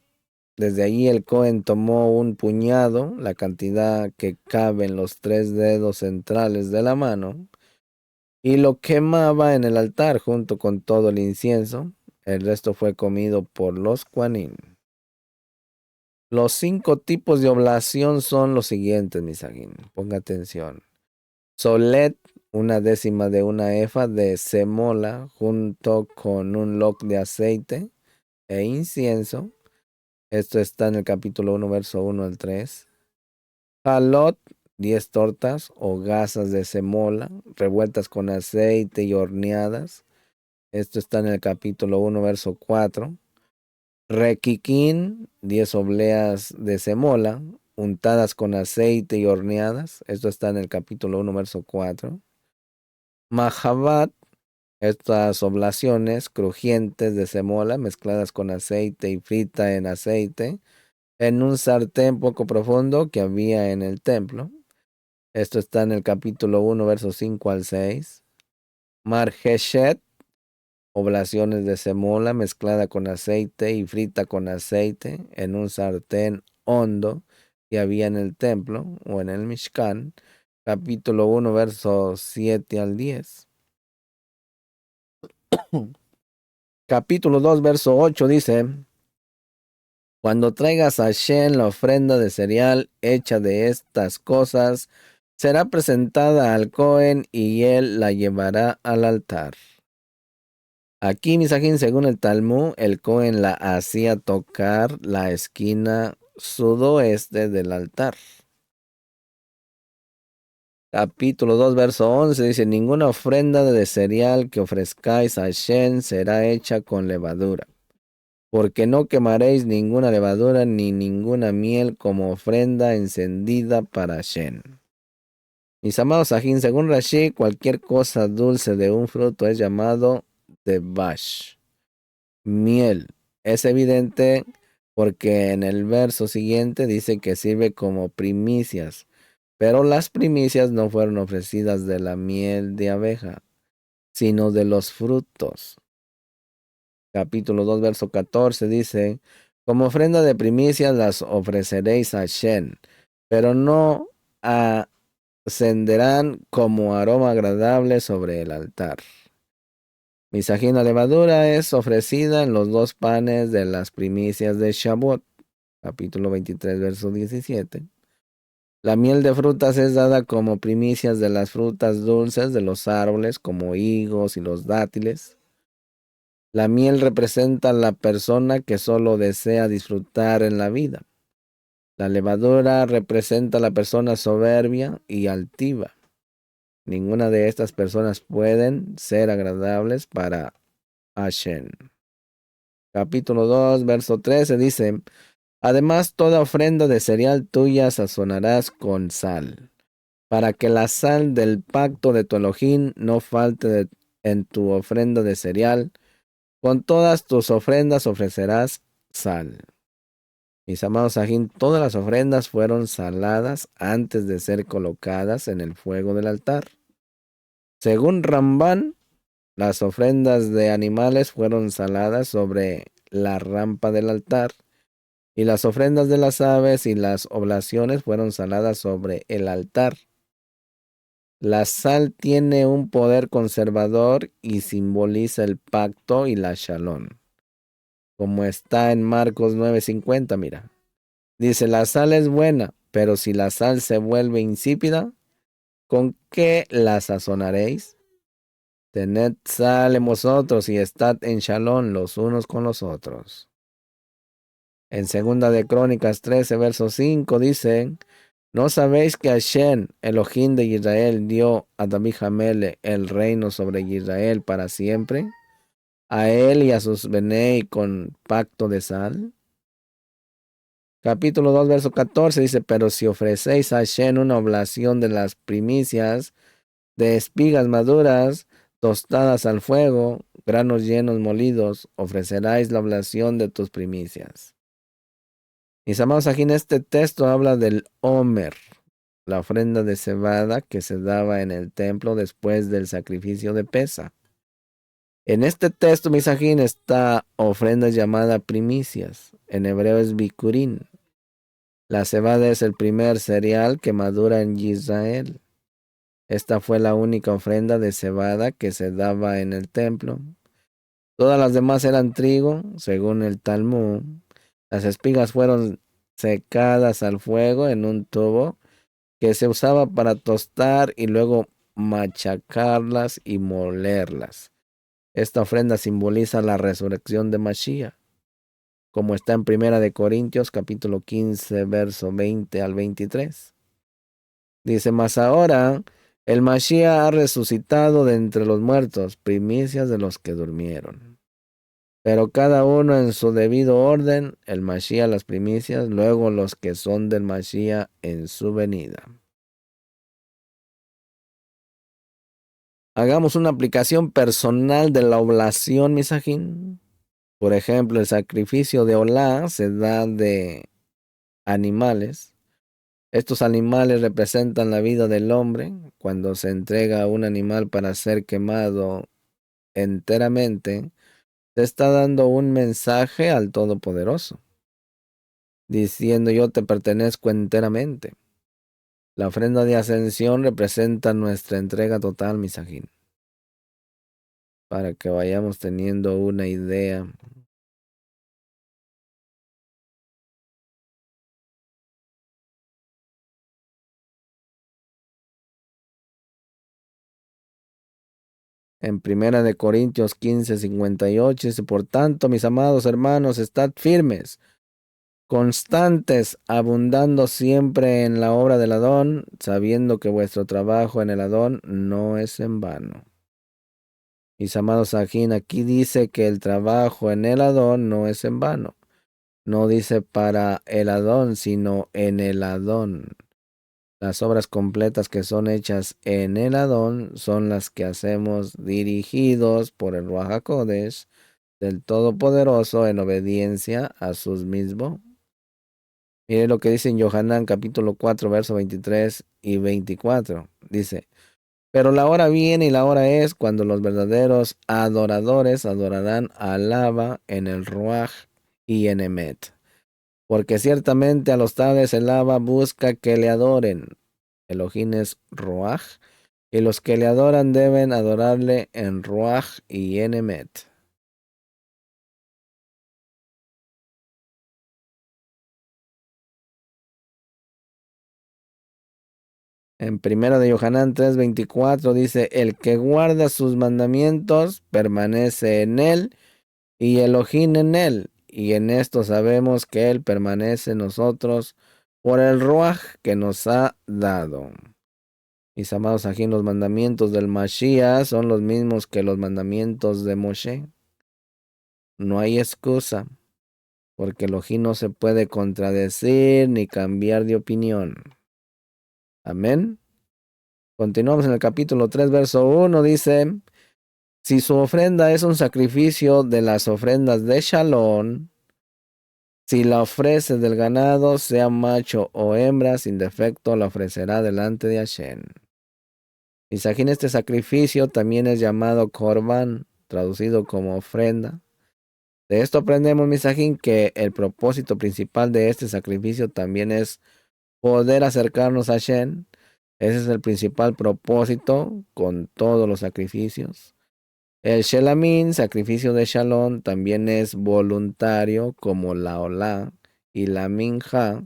Desde allí el Cohen tomó un puñado, la cantidad que cabe en los 3 dedos centrales de la mano, y lo quemaba en el altar junto con todo el incienso. El resto fue comido por los Kohanim. Los 5 tipos de oblación son los siguientes, Misaguín. Ponga atención. Solet, una décima de una efa de semola, junto con un loc de aceite e incienso. Esto está en el capítulo 1, verso 1 al 3. Halot, 10 tortas o gasas de semola, revueltas con aceite y horneadas. Esto está en el capítulo 1, verso 4. Requiquín, 10 obleas de semola, untadas con aceite y horneadas. Esto está en el capítulo 1, verso 4. Mahabat, estas oblaciones crujientes de semola mezcladas con aceite y frita en aceite en un sartén poco profundo que había en el templo. Esto está en el capítulo 1, versos 5 al 6. Margeshet, oblaciones de semola mezclada con aceite y frita con aceite en un sartén hondo que había en el templo o en el Mishkan. Capítulo 1, versos 7 al 10. Capítulo 2, verso 8 dice: Cuando traigas a Shen la ofrenda de cereal hecha de estas cosas, será presentada al Cohen y él la llevará al altar. Aquí, Misajín, según el Talmud, el Cohen la hacía tocar la esquina sudoeste del altar. Capítulo 2, verso 11 dice: Ninguna ofrenda de cereal que ofrezcáis a Shen será hecha con levadura, porque no quemaréis ninguna levadura ni ninguna miel como ofrenda encendida para Shen. Mis amados Sajín, según Rashi, cualquier cosa dulce de un fruto es llamado devash, miel. Es evidente porque en el verso siguiente dice que sirve como primicias, pero las primicias no fueron ofrecidas de la miel de abeja, sino de los frutos. Capítulo 2, verso 14 dice: Como ofrenda de primicias las ofreceréis a Shen, pero no ascenderán como aroma agradable sobre el altar. Misajín, la levadura es ofrecida en los 2 panes de las primicias de Shavuot. Capítulo 23, verso 17. La miel de frutas es dada como primicias de las frutas dulces de los árboles, como higos y los dátiles. La miel representa a la persona que solo desea disfrutar en la vida. La levadura representa a la persona soberbia y altiva. Ninguna de estas personas pueden ser agradables para Hashem. Capítulo 2, verso 13 dice: Además, toda ofrenda de cereal tuya sazonarás con sal, para que la sal del pacto de tu Elohim no falte en tu ofrenda de cereal. Con todas tus ofrendas ofrecerás sal. Mis amados Sajín, todas las ofrendas fueron saladas antes de ser colocadas en el fuego del altar. Según Ramban, las ofrendas de animales fueron saladas sobre la rampa del altar, y las ofrendas de las aves y las oblaciones fueron saladas sobre el altar. La sal tiene un poder conservador y simboliza el pacto y la shalom, como está en Marcos 9:50, mira. Dice: la sal es buena, pero si la sal se vuelve insípida, ¿con qué la sazonaréis? Tened sal en vosotros y estad en shalom los unos con los otros. En segunda de Crónicas 13, verso 5 dice: ¿No sabéis que Hashem, Elohim de Israel, dio a David Hamele el reino sobre Israel para siempre? A él y a sus benei con pacto de sal. Capítulo 2, verso 14 dice: Pero si ofrecéis a Hashem una oblación de las primicias de espigas maduras, tostadas al fuego, granos llenos molidos, ofreceráis la oblación de tus primicias. Mis amados, aquí en este texto habla del Omer, la ofrenda de cebada que se daba en el templo después del sacrificio de Pesa. En este texto, Misajín, está ofrenda llamada primicias. En hebreo es bikurín. La cebada es el primer cereal que madura en Israel. Esta fue la única ofrenda de cebada que se daba en el templo. Todas las demás eran trigo, según el Talmud. Las espigas fueron secadas al fuego en un tubo que se usaba para tostar y luego machacarlas y molerlas. Esta ofrenda simboliza la resurrección de Mashiach, como está en Primera de Corintios, capítulo 15, verso 20 al 23. Dice, mas ahora el Mashiach ha resucitado de entre los muertos, primicias de los que durmieron. Pero cada uno en su debido orden, el Mashiach las primicias, luego los que son del Mashiach en su venida. Hagamos una aplicación personal de la oblación, Misajín. Por ejemplo, el sacrificio de Olá se da de animales. Estos animales representan la vida del hombre. Cuando se entrega a un animal para ser quemado enteramente, se está dando un mensaje al Todopoderoso, diciendo yo te pertenezco enteramente. La ofrenda de ascensión representa nuestra entrega total, Misajín, para que vayamos teniendo una idea. En Primera de Corintios 15:58 dice, por tanto, mis amados hermanos, estad firmes, constantes, abundando siempre en la obra del Adón, sabiendo que vuestro trabajo en el Adón no es en vano. Mis amados aquí dice que el trabajo en el Adón no es en vano. No dice para el Adón, sino en el Adón. Las obras completas que son hechas en el Adón son las que hacemos dirigidos por el Ruach HaKodesh del Todopoderoso en obediencia a sus mismos. Mire lo que dice en Yohanan capítulo 4, versos 23 y 24. Dice, pero la hora viene y la hora es cuando los verdaderos adoradores adorarán a Alaba en el Ruach y en Emet. Porque ciertamente a los tales el Abba busca que le adoren. Elohim es Ruach, y los que le adoran deben adorarle en Ruach y en Emet. En Primera de Yohanan 3:24 dice, el que guarda sus mandamientos permanece en él y Elohim en él. Y en esto sabemos que él permanece en nosotros por el Ruach que nos ha dado. Mis amados, aquí los mandamientos del Mashiach son los mismos que los mandamientos de Moshe. No hay excusa, porque Elohim no se puede contradecir ni cambiar de opinión. Amén. Continuamos en el capítulo 3, verso 1, dice, si su ofrenda es un sacrificio de las ofrendas de Shalom, si la ofrece del ganado, sea macho o hembra, sin defecto la ofrecerá delante de Hashem. Misajín, este sacrificio también es llamado Korban, traducido como ofrenda. De esto aprendemos, Misajín, que el propósito principal de este sacrificio también es poder acercarnos a Hashem. Ese es el principal propósito con todos los sacrificios. El Shelamín, sacrificio de Shalom, también es voluntario como la Olá y la Minja.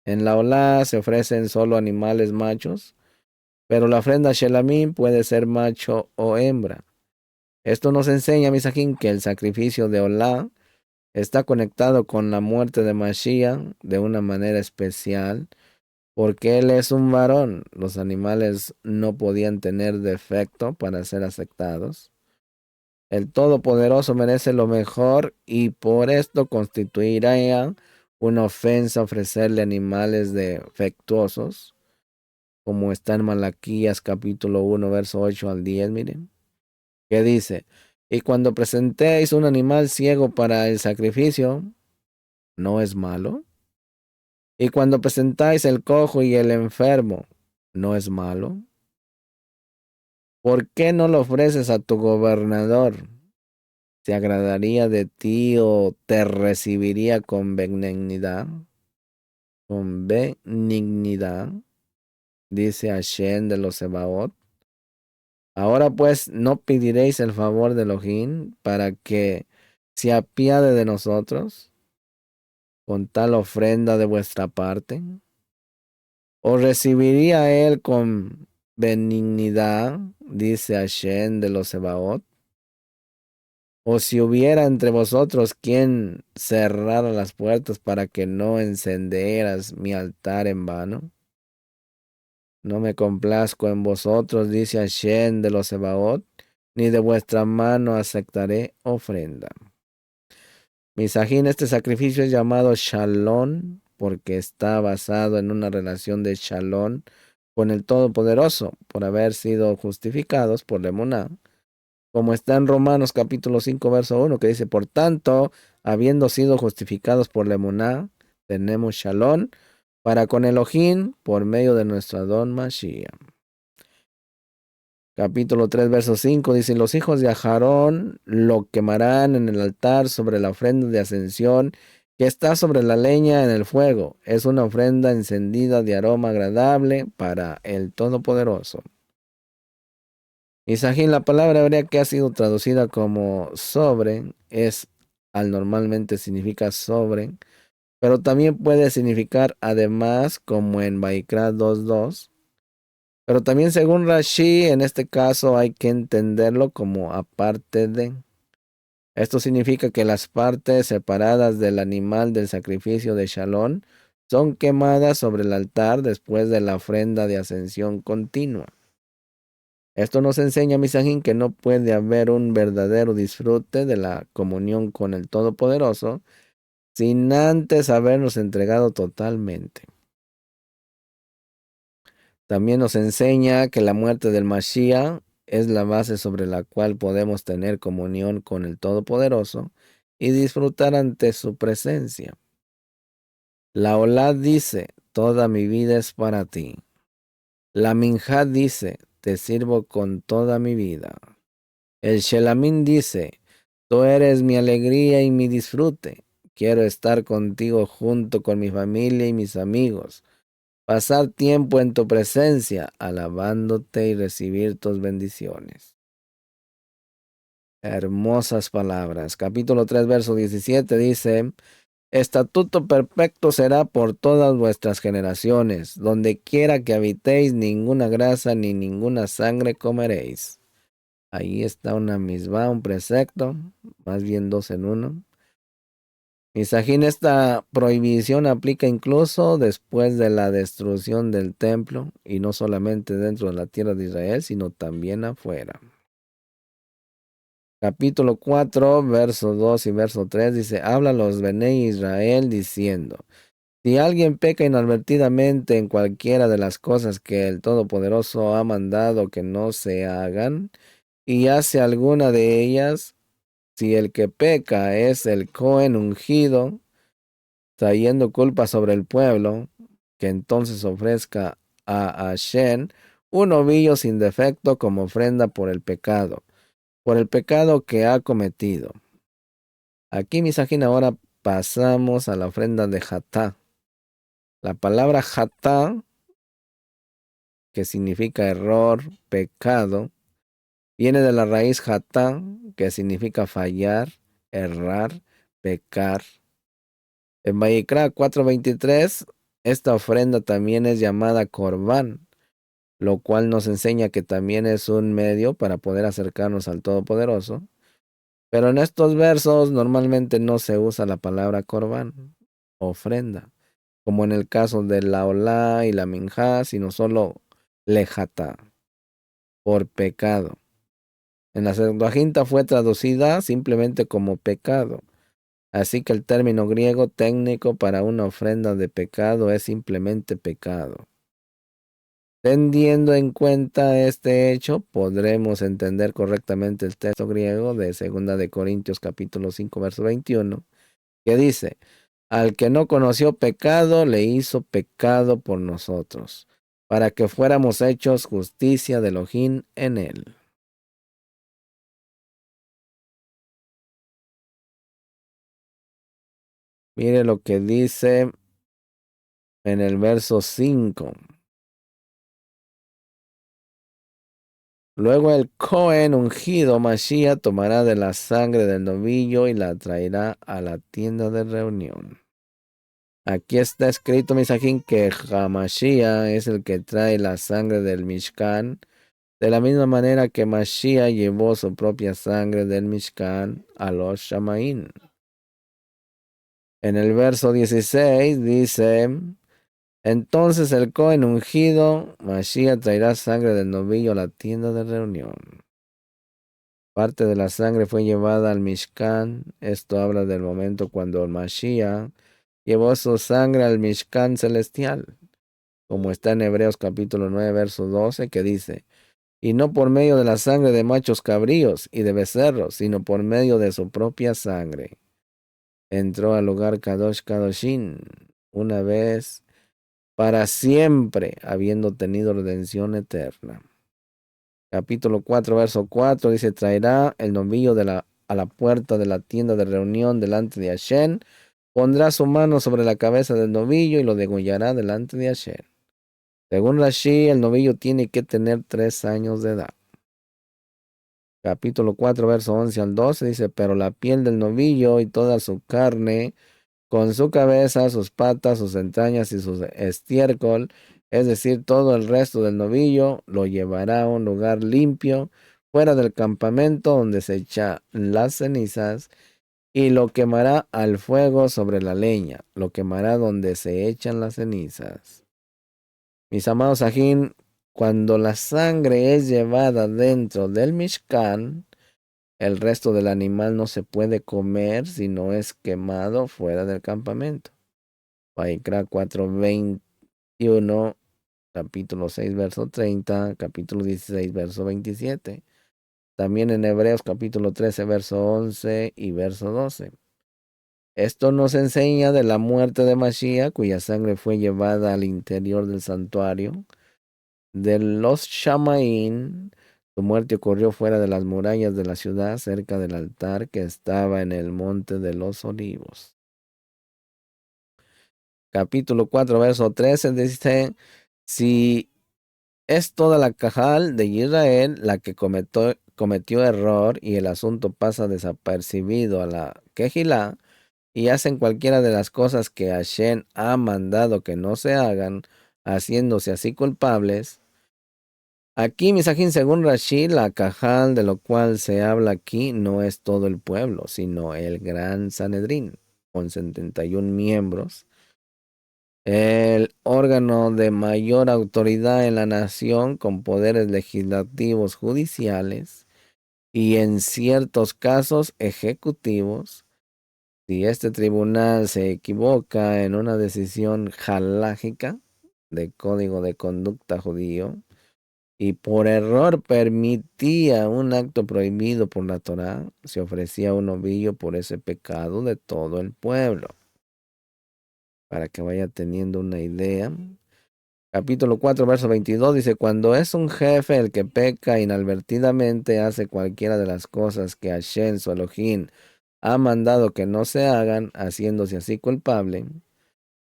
En la Olá se ofrecen solo animales machos, pero la ofrenda Shelamín puede ser macho o hembra. Esto nos enseña, Misajín, que el sacrificio de Olá está conectado con la muerte de Mashiach de una manera especial, porque él es un varón. Los animales no podían tener defecto para ser aceptados. El Todopoderoso merece lo mejor y por esto constituirá una ofensa ofrecerle animales defectuosos, como está en Malaquías capítulo 1, verso 8 al 10, miren, que dice, y cuando presentéis un animal ciego para el sacrificio, ¿no es malo? Y cuando presentáis el cojo y el enfermo, ¿no es malo? ¿Por qué no lo ofreces a tu gobernador? ¿Se agradaría de ti o te recibiría con benignidad? Con benignidad, dice Hashem de los Sebaot. Ahora pues, ¿no pediréis el favor de Elohim para que se apiade de nosotros con tal ofrenda de vuestra parte? ¿O recibiría él con benignidad, dice Hashem de los Sebaot? ¿O si hubiera entre vosotros quien cerrara las puertas para que no encendieras mi altar en vano? No me complazco en vosotros, dice Hashem de los Sebaot, ni de vuestra mano aceptaré ofrenda. Misajín, este sacrificio es llamado Shalom, porque está basado en una relación de Shalom con el Todopoderoso, por haber sido justificados por la emuná, como está en Romanos capítulo 5, verso 1, que dice, por tanto, habiendo sido justificados por la emuná, tenemos Shalom para con Elohim por medio de nuestro Adón Mashiach. Capítulo 3, verso 5 dice, los hijos de Aharón lo quemarán en el altar sobre la ofrenda de ascensión que está sobre la leña en el fuego. Es una ofrenda encendida de aroma agradable para el Todopoderoso. Isajín, la palabra hebrea que ha sido traducida como sobre, normalmente significa sobre, pero también puede significar además, como en Vaikra 2:2. Pero también según Rashi, en este caso hay que entenderlo como aparte de. Esto significa que las partes separadas del animal del sacrificio de Shalom son quemadas sobre el altar después de la ofrenda de ascensión continua. Esto nos enseña, Misajín, que no puede haber un verdadero disfrute de la comunión con el Todopoderoso sin antes habernos entregado totalmente. También nos enseña que la muerte del Mashiach es la base sobre la cual podemos tener comunión con el Todopoderoso y disfrutar ante su presencia. La Olá dice, toda mi vida es para ti. La Minjá dice, te sirvo con toda mi vida. El Shelamín dice, tú eres mi alegría y mi disfrute. Quiero estar contigo junto con mi familia y mis amigos. Pasar tiempo en tu presencia, alabándote y recibir tus bendiciones. Hermosas palabras. Capítulo 3, verso 17 dice, estatuto perfecto será por todas vuestras generaciones. Donde quiera que habitéis, ninguna grasa ni ninguna sangre comeréis. Ahí está una misma, un precepto, más bien dos en uno. Misajín, esta prohibición aplica incluso después de la destrucción del templo, y no solamente dentro de la tierra de Israel, sino también afuera. Capítulo 4, verso 2 y verso 3 dice, habla los Benei Israel diciendo, si alguien peca inadvertidamente en cualquiera de las cosas que el Todopoderoso ha mandado que no se hagan, y hace alguna de ellas, si el que peca es el Cohen ungido, trayendo culpa sobre el pueblo, que entonces ofrezca a Hashem un ovillo sin defecto como ofrenda por el pecado que ha cometido. Aquí, Misajín, ahora pasamos a la ofrenda de Hatá. La palabra Hatá, que significa error, pecado, viene de la raíz Hatá, que significa fallar, errar, pecar. En Vayikra 4:23, esta ofrenda también es llamada Corbán, lo cual nos enseña que también es un medio para poder acercarnos al Todopoderoso. Pero en estos versos normalmente no se usa la palabra Corbán, ofrenda, como en el caso de la Olá y la Minjá, sino solo Lejatá, por pecado. En la Septuaginta fue traducida simplemente como pecado. Así que el término griego técnico para una ofrenda de pecado es simplemente pecado. Teniendo en cuenta este hecho, podremos entender correctamente el texto griego de 2 de Corintios capítulo 5, verso 21, que dice, al que no conoció pecado, le hizo pecado por nosotros, para que fuéramos hechos justicia de Elohim en él. Mire lo que dice en el verso 5. Luego el Cohen ungido Mashiach tomará de la sangre del novillo y la traerá a la tienda de reunión. Aquí está escrito, Misajín, que Hamashiach es el que trae la sangre del Mishkan, de la misma manera que Mashiach llevó su propia sangre del Mishkan a los Shamaín. En el verso 16 dice: entonces el Cohen ungido, Mashiach, traerá sangre del novillo a la tienda de reunión. Parte de la sangre fue llevada al Mishkan. Esto habla del momento cuando el Mashiach llevó su sangre al Mishkan celestial, como está en Hebreos capítulo 9, verso 12, que dice: y no por medio de la sangre de machos cabríos y de becerros, sino por medio de su propia sangre. Entró al lugar Kadosh Kadoshin una vez para siempre, habiendo tenido redención eterna. Capítulo 4, verso 4 dice: traerá el novillo a la puerta de la tienda de reunión delante de Hashem, pondrá su mano sobre la cabeza del novillo y lo degollará delante de Hashem. Según Rashi, el novillo tiene que tener 3 años de edad. Capítulo 4, verso 11 al 12 dice: pero la piel del novillo y toda su carne, con su cabeza, sus patas, sus entrañas y su estiércol, es decir, todo el resto del novillo, lo llevará a un lugar limpio, fuera del campamento donde se echan las cenizas, y lo quemará al fuego sobre la leña, lo quemará donde se echan las cenizas. Mis amados ajín, cuando la sangre es llevada dentro del Mishkan, el resto del animal no se puede comer si no es quemado fuera del campamento. Vaikra 4:21, capítulo 6, verso 30, capítulo 16, verso 27. También en Hebreos capítulo 13, verso 11 y verso 12. Esto nos enseña de la muerte de Mashiach, cuya sangre fue llevada al interior del santuario de los Shamaín. Su muerte ocurrió fuera de las murallas de la ciudad, cerca del altar que estaba en el monte de los olivos. Capítulo 4, verso 13 dice: si es toda la cajal de Israel la que cometió error y el asunto pasa desapercibido a la Quejilá, y hacen cualquiera de las cosas que Hashem ha mandado que no se hagan, haciéndose así culpables. Aquí, Misajín, según Rashi, la cajal de lo cual se habla aquí no es todo el pueblo, sino el gran Sanedrín, con 71 miembros, el órgano de mayor autoridad en la nación, con poderes legislativos, judiciales y en ciertos casos ejecutivos. Si este tribunal se equivoca en una decisión halágica de código de conducta judío, y por error permitía un acto prohibido por la Torá, se ofrecía un novillo por ese pecado de todo el pueblo. Para que vaya teniendo una idea. Capítulo 4, verso 22 dice: cuando es un jefe el que peca inadvertidamente, hace cualquiera de las cosas que Hashem, su Elohim, ha mandado que no se hagan, haciéndose así culpable.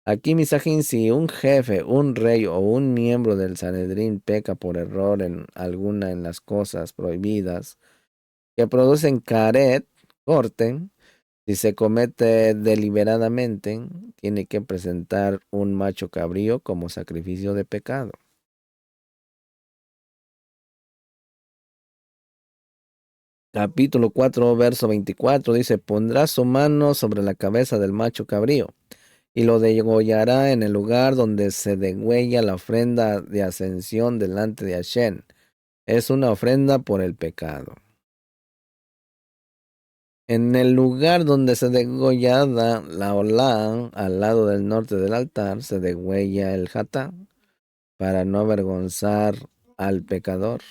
Aquí, Misajín, si un jefe, un rey o un miembro del Sanedrín peca por error en alguna en las cosas prohibidas que producen caret, corte, si se comete deliberadamente, tiene que presentar un macho cabrío como sacrificio de pecado. Capítulo 4, verso 24 dice: pondrá su mano sobre la cabeza del macho cabrío y lo degollará en el lugar donde se degüella la ofrenda de ascensión delante de Hashem. Es una ofrenda por el pecado. En el lugar donde se degolla la olá, al lado del norte del altar, se degüella el jatá, para no avergonzar al pecador.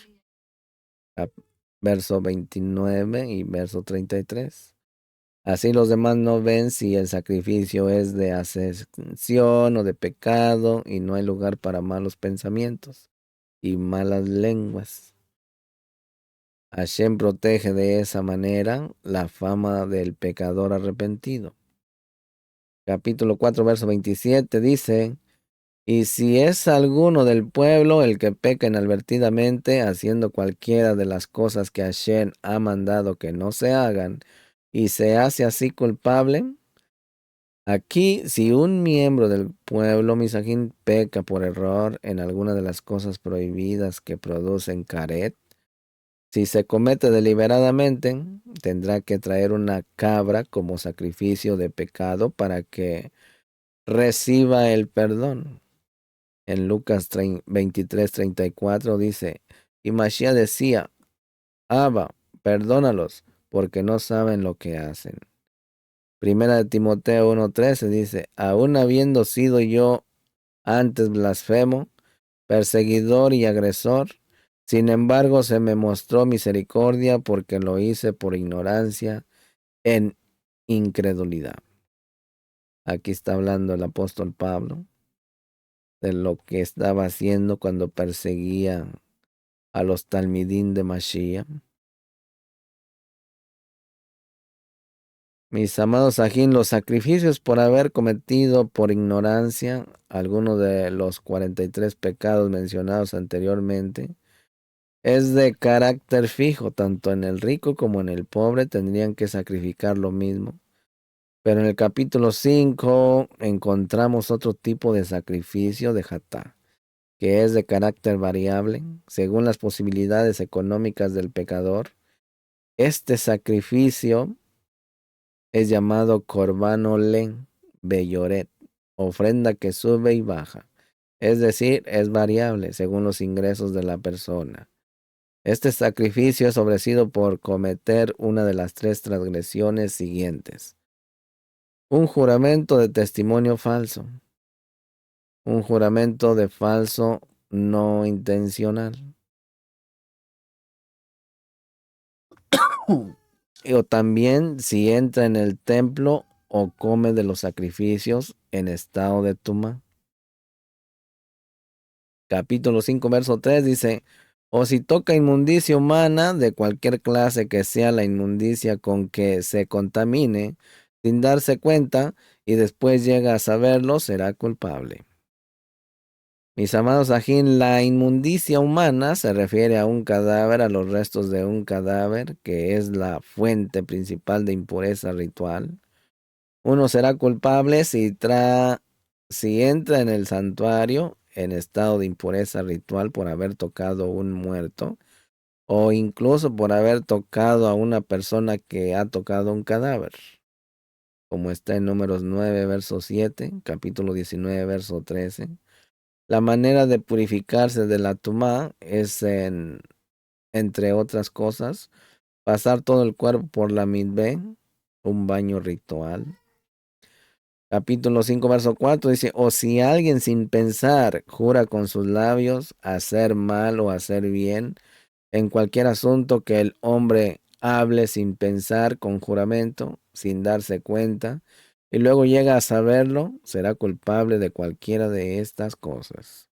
Verso 29 y verso 33. Así los demás no ven si el sacrificio es de ascensión o de pecado, y no hay lugar para malos pensamientos y malas lenguas. Hashem protege de esa manera la fama del pecador arrepentido. capítulo 4, verso 27 dice, y si es alguno del pueblo el que peca inadvertidamente haciendo cualquiera de las cosas que Hashem ha mandado que no se hagan, y se hace así culpable, aquí si un miembro del pueblo misajín peca por error en alguna de las cosas prohibidas que producen caret, si se comete deliberadamente, tendrá que traer una cabra como sacrificio de pecado para que reciba el perdón. En Lucas 23:34 dice, y Mashiach decía, Abba, perdónalos, porque no saben lo que hacen. Primera de Timoteo 1:13 dice, aun habiendo sido yo antes blasfemo, perseguidor y agresor, sin embargo se me mostró misericordia porque lo hice por ignorancia en incredulidad. Aquí está hablando el apóstol Pablo de lo que estaba haciendo cuando perseguía a los talmidín de Mashiach. Mis amados ajín, los sacrificios por haber cometido por ignorancia alguno de los 43 pecados mencionados anteriormente es de carácter fijo, tanto en el rico como en el pobre tendrían que sacrificar lo mismo. Pero en el capítulo 5 encontramos otro tipo de sacrificio de Hatá, que es de carácter variable, según las posibilidades económicas del pecador. Este sacrificio es llamado Corban Olé Beyoret, ofrenda que sube y baja. Es decir, es variable según los ingresos de la persona. Este sacrificio es ofrecido por cometer una de las tres transgresiones siguientes. Un juramento de testimonio falso. Un juramento de falso no intencional. O también si entra en el templo o come de los sacrificios en estado de tuma. Capítulo 5, verso 3 dice, o si toca inmundicia humana de cualquier clase que sea la inmundicia con que se contamine, sin darse cuenta, y después llega a saberlo, será culpable. Mis amados ajín, la inmundicia humana se refiere a un cadáver, a los restos de un cadáver, que es la fuente principal de impureza ritual. Uno será culpable si entra en el santuario en estado de impureza ritual por haber tocado un muerto o incluso por haber tocado a una persona que ha tocado un cadáver, como está en Números 9, verso 7, capítulo 19, verso 13. La manera de purificarse de la tumá es, entre otras cosas, pasar todo el cuerpo por la midvé, un baño ritual. Capítulo 5, verso 4 dice, o si alguien sin pensar jura con sus labios hacer mal o hacer bien, en cualquier asunto que el hombre hable sin pensar con juramento, sin darse cuenta, y luego llega a saberlo, será culpable de cualquiera de estas cosas.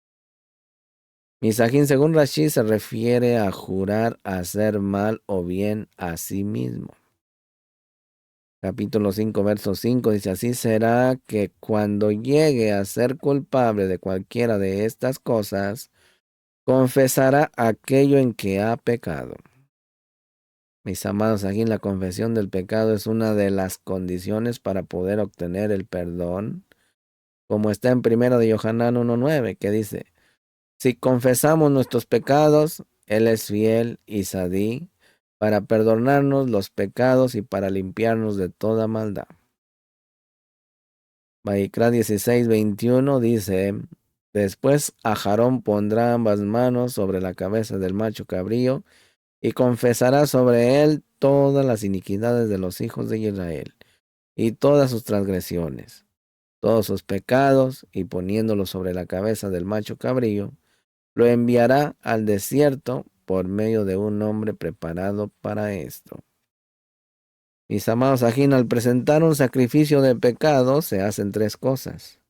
Misajín, según Rashi, se refiere a jurar hacer mal o bien a sí mismo. Capítulo 5, verso 5 dice, así será que cuando llegue a ser culpable de cualquiera de estas cosas, confesará aquello en que ha pecado. Mis amados, aquí la confesión del pecado es una de las condiciones para poder obtener el perdón, como está en 1 de Yohanan 1:9, que dice, si confesamos nuestros pecados, Él es fiel y sadí para perdonarnos los pecados y para limpiarnos de toda maldad. Vaikra 16:21 dice, después Aarón pondrá ambas manos sobre la cabeza del macho cabrío y confesará sobre él todas las iniquidades de los hijos de Israel y todas sus transgresiones, todos sus pecados, y poniéndolo sobre la cabeza del macho cabrío, lo enviará al desierto por medio de un hombre preparado para esto. Mis amados ajín, al presentar un sacrificio de pecado se hacen tres cosas.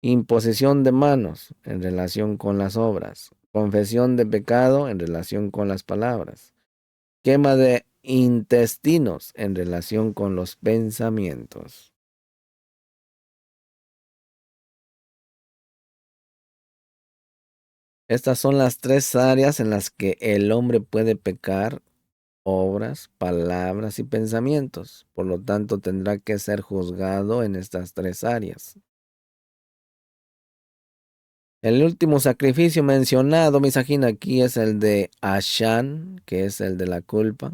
Imposición de manos en relación con las obras. Confesión de pecado en relación con las palabras. Quema de intestinos en relación con los pensamientos. Estas son las tres áreas en las que el hombre puede pecar: obras, palabras y pensamientos. Por lo tanto, tendrá que ser juzgado en estas tres áreas. El último sacrificio mencionado, Misajín, aquí es el de Ashan, que es el de la culpa.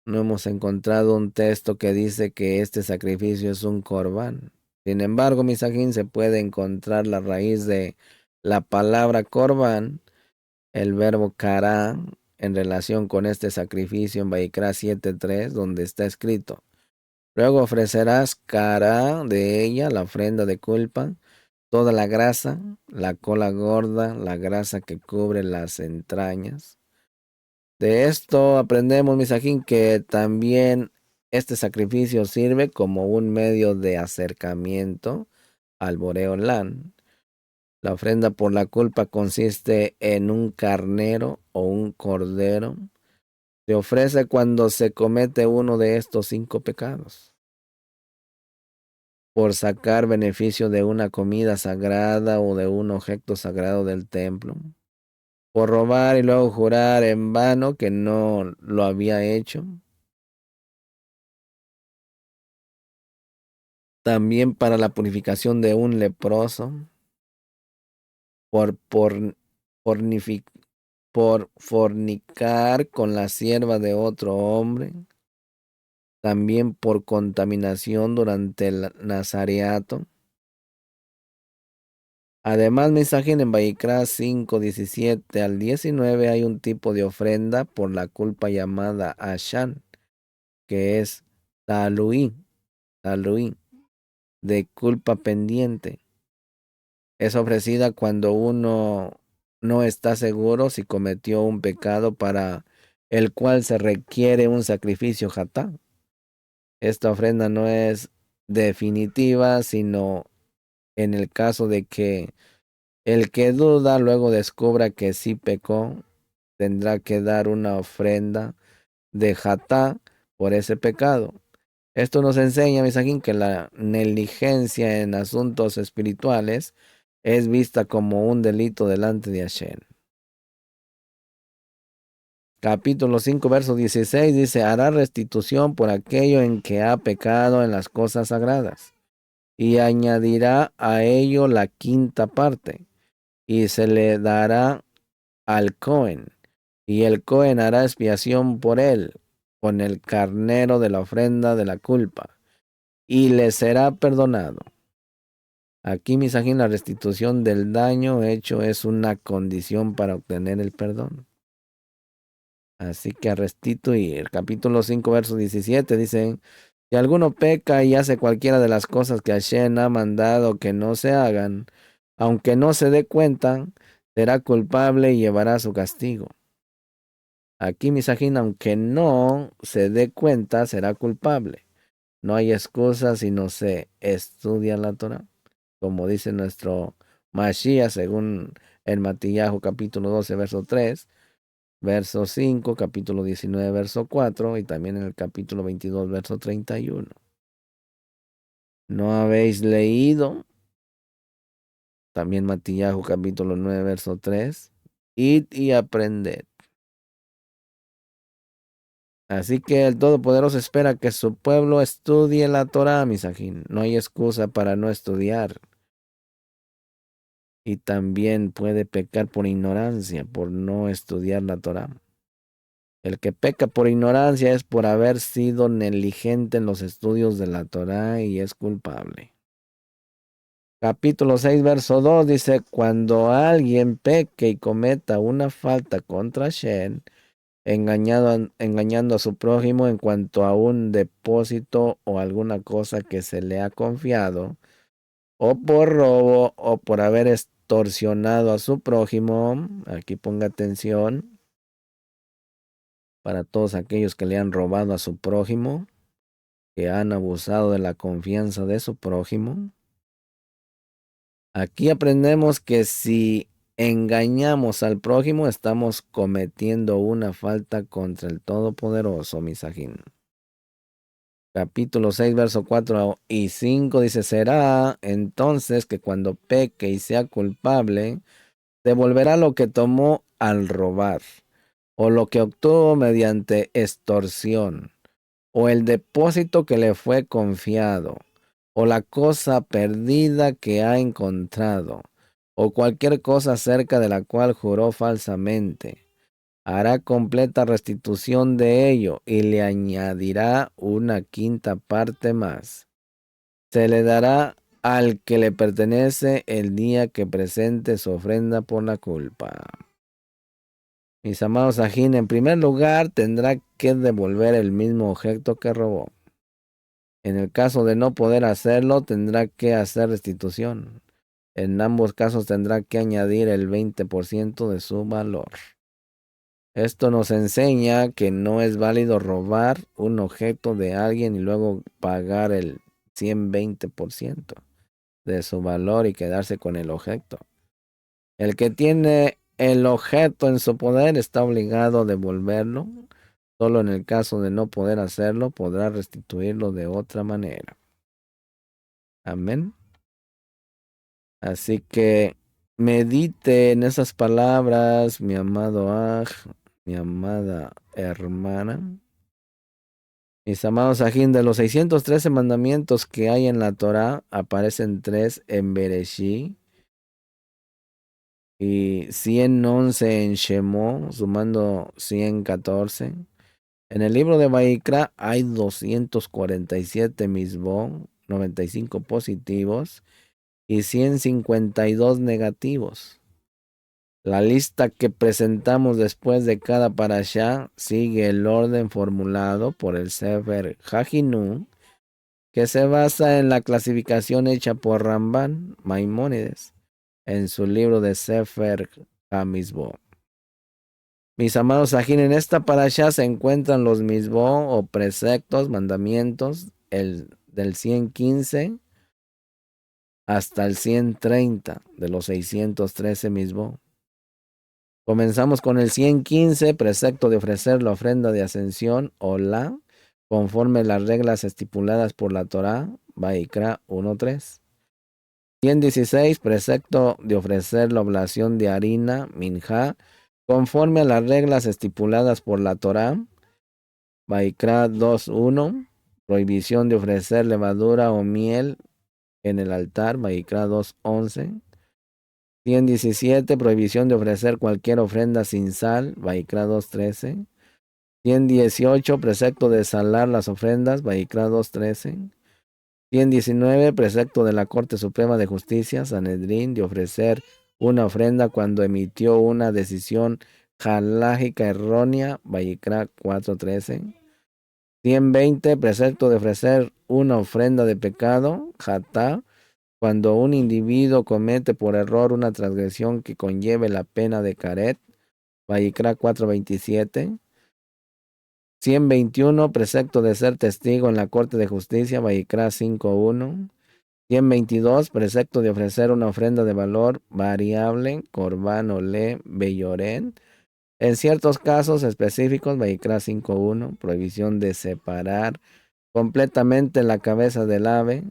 No hemos encontrado un texto que dice que este sacrificio es un corbán. Sin embargo, Misajín, se puede encontrar la raíz de la palabra corbán, el verbo kará, en relación con este sacrificio en Vaikra 7:3, donde está escrito: luego ofrecerás kará de ella, la ofrenda de culpa, toda la grasa, la cola gorda, la grasa que cubre las entrañas. De esto aprendemos, Misajín, que también este sacrificio sirve como un medio de acercamiento al Boreolán. La ofrenda por la culpa consiste en un carnero o un cordero. Se ofrece cuando se comete uno de estos 5 pecados: por sacar beneficio de una comida sagrada o de un objeto sagrado del templo; por robar y luego jurar en vano que no lo había hecho; también para la purificación de un leproso; por, por, pornifi- por fornicar con la sierva de otro hombre; también por contaminación durante el nazareato. Además, mensaje en Vayikra 5:17 al 19 hay un tipo de ofrenda por la culpa llamada Ashan, que es taluí, taluí, de culpa pendiente. Es ofrecida cuando uno no está seguro si cometió un pecado para el cual se requiere un sacrificio hatá. Esta ofrenda no es definitiva, sino en el caso de que el que duda luego descubra que sí pecó, tendrá que dar una ofrenda de hatá por ese pecado. Esto nos enseña, Misajín, que la negligencia en asuntos espirituales es vista como un delito delante de Hashem. Capítulo 5, verso 16 dice: hará restitución por aquello en que ha pecado en las cosas sagradas, y añadirá a ello la quinta parte, y se le dará al Cohen, y el Cohen hará expiación por él con el carnero de la ofrenda de la culpa, y le será perdonado. Aquí, Misajín, la restitución del daño hecho es una condición para obtener el perdón. Así que a restituir. Capítulo 5, verso 17 dice: si alguno peca y hace cualquiera de las cosas que Hashem ha mandado que no se hagan, aunque no se dé cuenta, será culpable y llevará su castigo. Aquí, Misajín, aunque no se dé cuenta, será culpable. No hay excusa si no se estudia la Torah, como dice nuestro Mashiach, según el Matillahu, capítulo 12, verso 3, verso 5, capítulo 19, verso 4, y también en el capítulo 22, verso 31. ¿No habéis leído? También Matillahu, capítulo 9, verso 3. Id y aprended. Así que el Todopoderoso espera que su pueblo estudie la Torah, Misajín. No hay excusa para no estudiar. Y también puede pecar por ignorancia, por no estudiar la Torah. El que peca por ignorancia es por haber sido negligente en los estudios de la Torah y es culpable. Capítulo 6, verso 2 dice: cuando alguien peque y cometa una falta contra Hashem, engañando a su prójimo en cuanto a un depósito o alguna cosa que se le ha confiado, o por robo o por haber extorsionado a su prójimo. Aquí ponga atención para todos aquellos que le han robado a su prójimo, que han abusado de la confianza de su prójimo. Aquí aprendemos que si engañamos al prójimo, estamos cometiendo una falta contra el Todopoderoso, Misajín. Capítulo 6, verso 4 y 5 dice: será entonces que cuando peque y sea culpable, devolverá lo que tomó al robar, o lo que obtuvo mediante extorsión, o el depósito que le fue confiado, o la cosa perdida que ha encontrado, o cualquier cosa acerca de la cual juró falsamente. Hará completa restitución de ello y le añadirá una quinta parte más. Se le dará al que le pertenece el día que presente su ofrenda por la culpa. Mis amados ajín, en primer lugar tendrá que devolver el mismo objeto que robó. En el caso de no poder hacerlo, tendrá que hacer restitución. En ambos casos tendrá que añadir el 20% de su valor. Esto nos enseña que no es válido robar un objeto de alguien y luego pagar el 120% de su valor y quedarse con el objeto. El que tiene el objeto en su poder está obligado a devolverlo. Solo en el caso de no poder hacerlo, podrá restituirlo de otra manera. Amén. Así que medite en esas palabras, mi amado Aj, mi amada hermana. Mis amados ajín, de los 613 mandamientos que hay en la Torá, aparecen 3 en Bereshí y 111 en Shemó, sumando 114. En el libro de Vaikra hay 247 misbó, 95 positivos y 152 negativos. La lista que presentamos después de cada parashá sigue el orden formulado por el Sefer Hajinú, que se basa en la clasificación hecha por Ramban Maimónides en su libro de Sefer HaMizbó. Mis amados ajín, en esta parashá se encuentran los misbó o preceptos, mandamientos, del 115 hasta el 130 de los 613 misbó. Comenzamos con el 115, precepto de ofrecer la ofrenda de ascensión o conforme las reglas estipuladas por la Torá, Vaikra 1.3. 116, precepto de ofrecer la oblación de harina, minjá, conforme a las reglas estipuladas por la Torá, Vaikra 2.1. Prohibición de ofrecer levadura o miel en el altar, Vaikra 2.11. 117, prohibición de ofrecer cualquier ofrenda sin sal, Vaikra 2.13. 118, precepto de salar las ofrendas, Vaikra 2.13. 119, precepto de la Corte Suprema de Justicia, Sanedrín, de ofrecer una ofrenda cuando emitió una decisión halájica errónea, Vaikra 4.13. 120, precepto de ofrecer una ofrenda de pecado, Hatá, cuando un individuo comete por error una transgresión que conlleve la pena de caret, Vaikra 4.27. 121, precepto de ser testigo en la Corte de Justicia, Vaikra 5.1. 122, precepto de ofrecer una ofrenda de valor variable, Corban Olé Beyoren. En ciertos casos específicos, Vaikra 5.1, prohibición de separar completamente la cabeza del ave,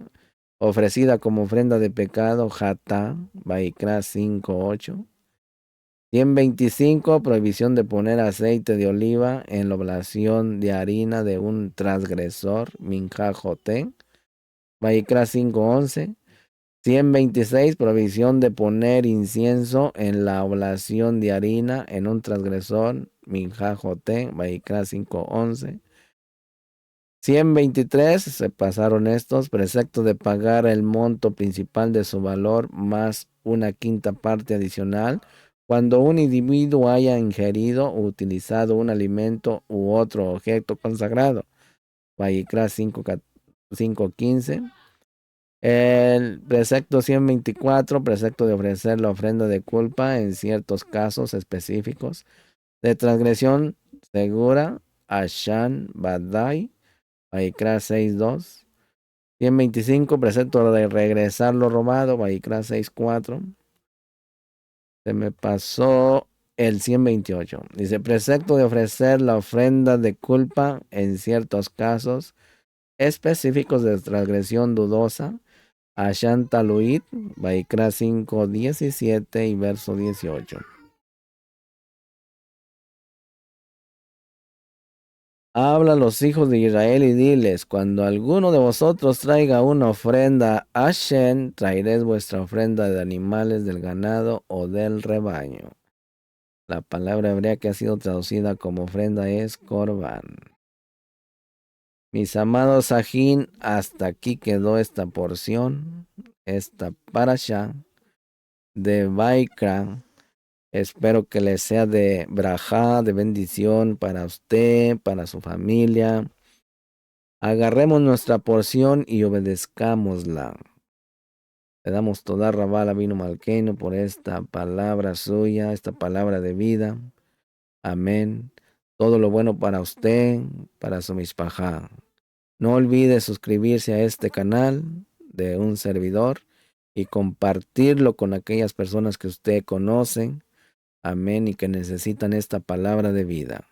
ofrecida como ofrenda de pecado, Hatá, Vaikra 5.8. 125, prohibición de poner aceite de oliva en la oblación de harina de un transgresor, Minjá Joté, Vaikra 5.11. 126, prohibición de poner incienso en la oblación de harina en un transgresor, Minjá Joté, Vaikra 5.11. 123, se pasaron estos, precepto de pagar el monto principal de su valor más una quinta parte adicional cuando un individuo haya ingerido o utilizado un alimento u otro objeto consagrado. Vaikra 5.15. El precepto 124, precepto de ofrecer la ofrenda de culpa en ciertos casos específicos de transgresión segura, Ashan Badai, Vaikra 6.2. 125, precepto de regresar lo robado, Vaikra 6.4. Se me pasó el 128. Dice, precepto de ofrecer la ofrenda de culpa en ciertos casos específicos de transgresión dudosa, Ashantaluit, Vaikra 5:17 y verso 18. Habla a los hijos de Israel y diles, cuando alguno de vosotros traiga una ofrenda a Hashem, traeréis vuestra ofrenda de animales del ganado o del rebaño. La palabra hebrea que ha sido traducida como ofrenda es korban. Mis amados Sajín, hasta aquí quedó esta porción, esta parasha de Vaikra. Espero que les sea de brajá, de bendición para usted, para su familia. Agarremos nuestra porción y obedezcámosla. Le damos toda Rabá vino Malkeino por esta palabra suya, esta palabra de vida. Amén. Todo lo bueno para usted, para su mispajá. No olvide suscribirse a este canal de un servidor y compartirlo con aquellas personas que usted conoce. Amén. Y que necesitan esta palabra de vida.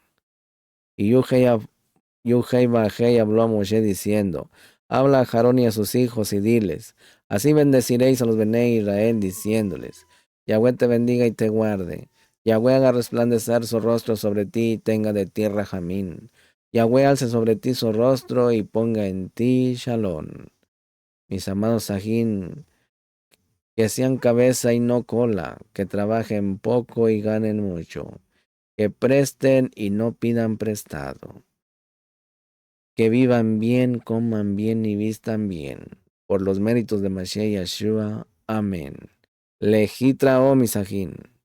Y Yuhei Bajei habló a Moshe diciendo, habla a Aarón y a sus hijos y diles, así bendeciréis a los Benei Israel diciéndoles, Yahweh te bendiga y te guarde. Yahweh haga resplandecer su rostro sobre ti y tenga de ti rajamín. Yahweh alce sobre ti su rostro y ponga en ti shalom. Mis amados Sajín, que sean cabeza y no cola, que trabajen poco y ganen mucho, que presten y no pidan prestado. Que vivan bien, coman bien y vistan bien. Por los méritos de Mashiach Yeshua. Amén. Lejitra o Misajín.